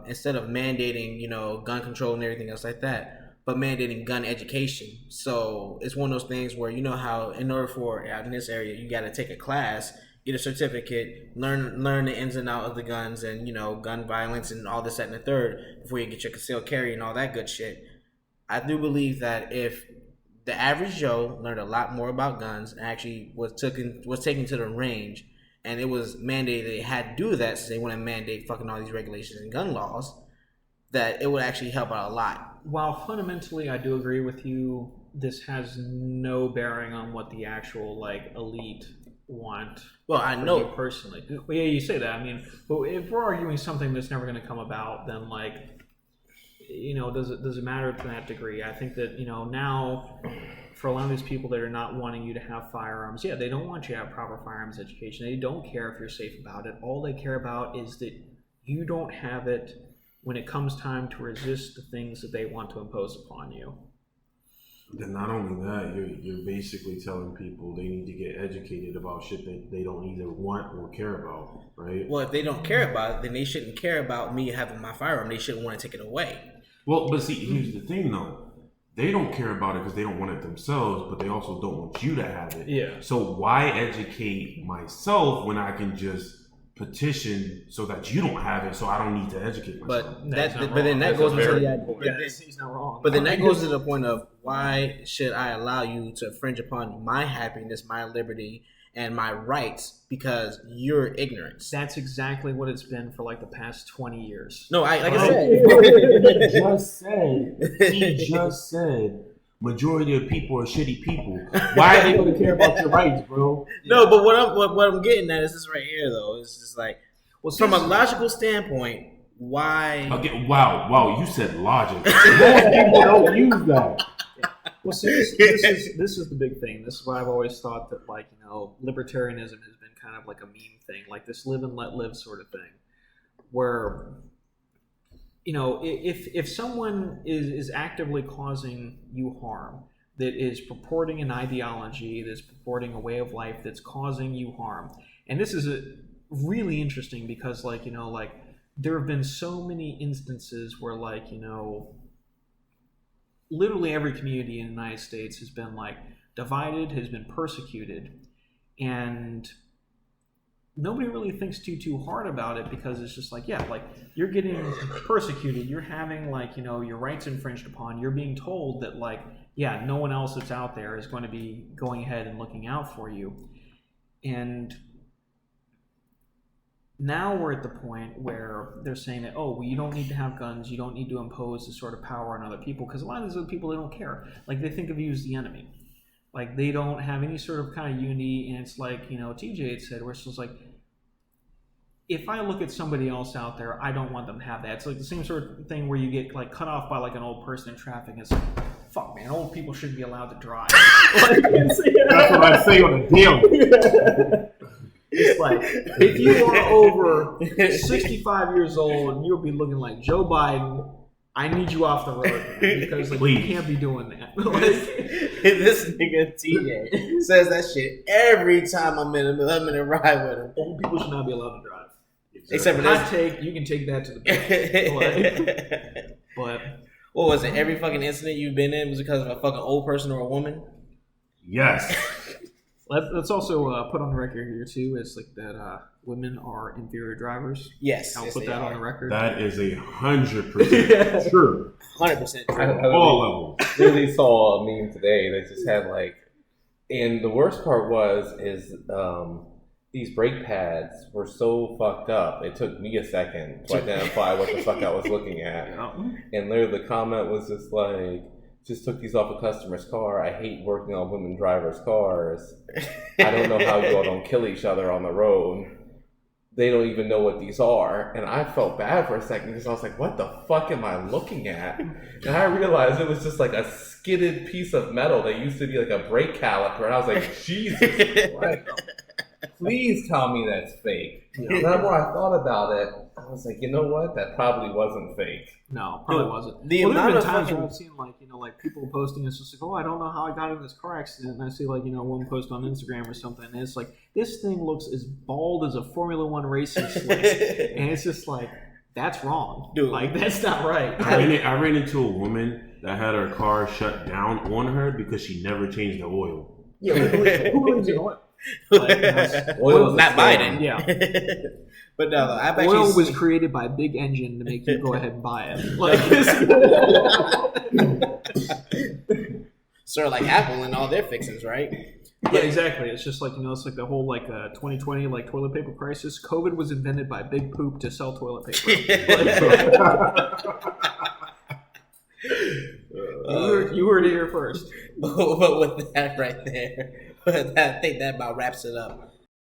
instead of mandating, you know, gun control and everything else like that, but mandating gun education? So it's one of those things where, you know how in order for, in this area, you got to take a class, get a certificate, learn the ins and outs of the guns and, you know, gun violence and all this, that, and the third before you get your concealed carry and all that good shit. I do believe that if the average Joe learned a lot more about guns and actually was taken to the range, and it was mandated they had to do that since they want to mandate fucking all these regulations and gun laws, that it would actually help out a lot. While fundamentally I do agree with you, this has no bearing on what the actual like elite want. Well, I for know you personally. Well, yeah, you say that. I mean, but if we're arguing something that's never going to come about, then like, does it matter to that degree? I think that now, for a lot of these people that are not wanting you to have firearms, yeah, they don't want you to have proper firearms education. They don't care if you're safe about it. All they care about is that you don't have it when it comes time to resist the things that they want to impose upon you. Then not only that, you're basically telling people they need to get educated about shit that they don't either want or care about, right? Well, if they don't care about it, then they shouldn't care about me having my firearm. They shouldn't want to take it away. Well, but see, here's the thing though. They don't care about it because they don't want it themselves, but they also don't want you to have it. Yeah. So why educate myself when I can just petition so that you don't have it, so I don't need to educate myself? But then that goes into the he's not wrong. But then that goes to the point of, why should I allow you to infringe upon my happiness, my liberty, and my rights because you're ignorant? That's exactly what it's been for like the past 20 years. No, I said. He just said majority of people are shitty people. Why are they going to care about your rights, bro? No, but what I'm getting at is this right here, though. It's just like, from a logical standpoint, why? Okay, wow, you said logic. Most people don't use that. Well, see, this is the big thing. This is why I've always thought that, like, libertarianism has been kind of like a meme thing, like this live and let live sort of thing, where, if someone is actively causing you harm, that is purporting an ideology, that's purporting a way of life that's causing you harm, and this is really interesting because, there have been so many instances where, literally every community in the United States has been divided, has been persecuted, and nobody really thinks too hard about it because it's just you're getting persecuted, you're having your rights infringed upon, you're being told that no one else that's out there is going to be going ahead and looking out for you. And now we're at the point where they're saying that, you don't need to have guns, you don't need to impose this sort of power on other people, because a lot of these other people, they don't care. They think of you as the enemy. They don't have any sort of kind of unity, and it's TJ had said, where it's just if I look at somebody else out there, I don't want them to have that. It's the same sort of thing where you get cut off by an old person in traffic, and it's fuck, man, old people shouldn't be allowed to drive. That's what I say on a daily. It's if you are over 65 years old and you'll be looking like Joe Biden, I need you off the road because you can't be doing that. This nigga TJ says that shit every time I'm in a ride with him. Old people should not be allowed to drive. Except for this. You can take that to the bank. But what was it? Every fucking incident you've been in was because of a fucking old person or a woman? Yes. Let's also put on the record here too is that women are inferior drivers. Yes, I'll put that on the record. That is 100% true. 100% true. All levels. Literally saw a meme today that just had and the worst part is these brake pads were so fucked up. It took me a second to identify what the fuck I was looking at, and literally the comment was just took these off a customer's car. I hate working on women drivers' cars. I don't know how you all don't kill each other on the road. They don't even know what these are. And I felt bad for a second because I was like, what the fuck am I looking at? And I realized it was just a skidded piece of metal that used to be a brake caliper. And I was like, Jesus Christ. Please tell me that's fake. The more I thought about it, I was like, you know what? That probably wasn't fake. No, probably wasn't. The amount amount of of times fucking... where I've seen people posting, it's just I don't know how I got in this car accident, and I see one post on Instagram or something, and it's this thing looks as bald as a Formula One racing slick, and it's just that's wrong, dude. That's not right. I ran into a woman that had her car shut down on her because she never changed the oil. Yeah, who believes in oil? Oil, not Biden. Yeah. But no, I've oil actually was created by Big Engine to make you go ahead and buy it. Sort of like Apple and all their fixings, right? Yeah, exactly. It's just it's the whole 2020 toilet paper crisis. COVID was invented by Big Poop to sell toilet paper. You heard it here first. But with that right there, I think that about wraps it up.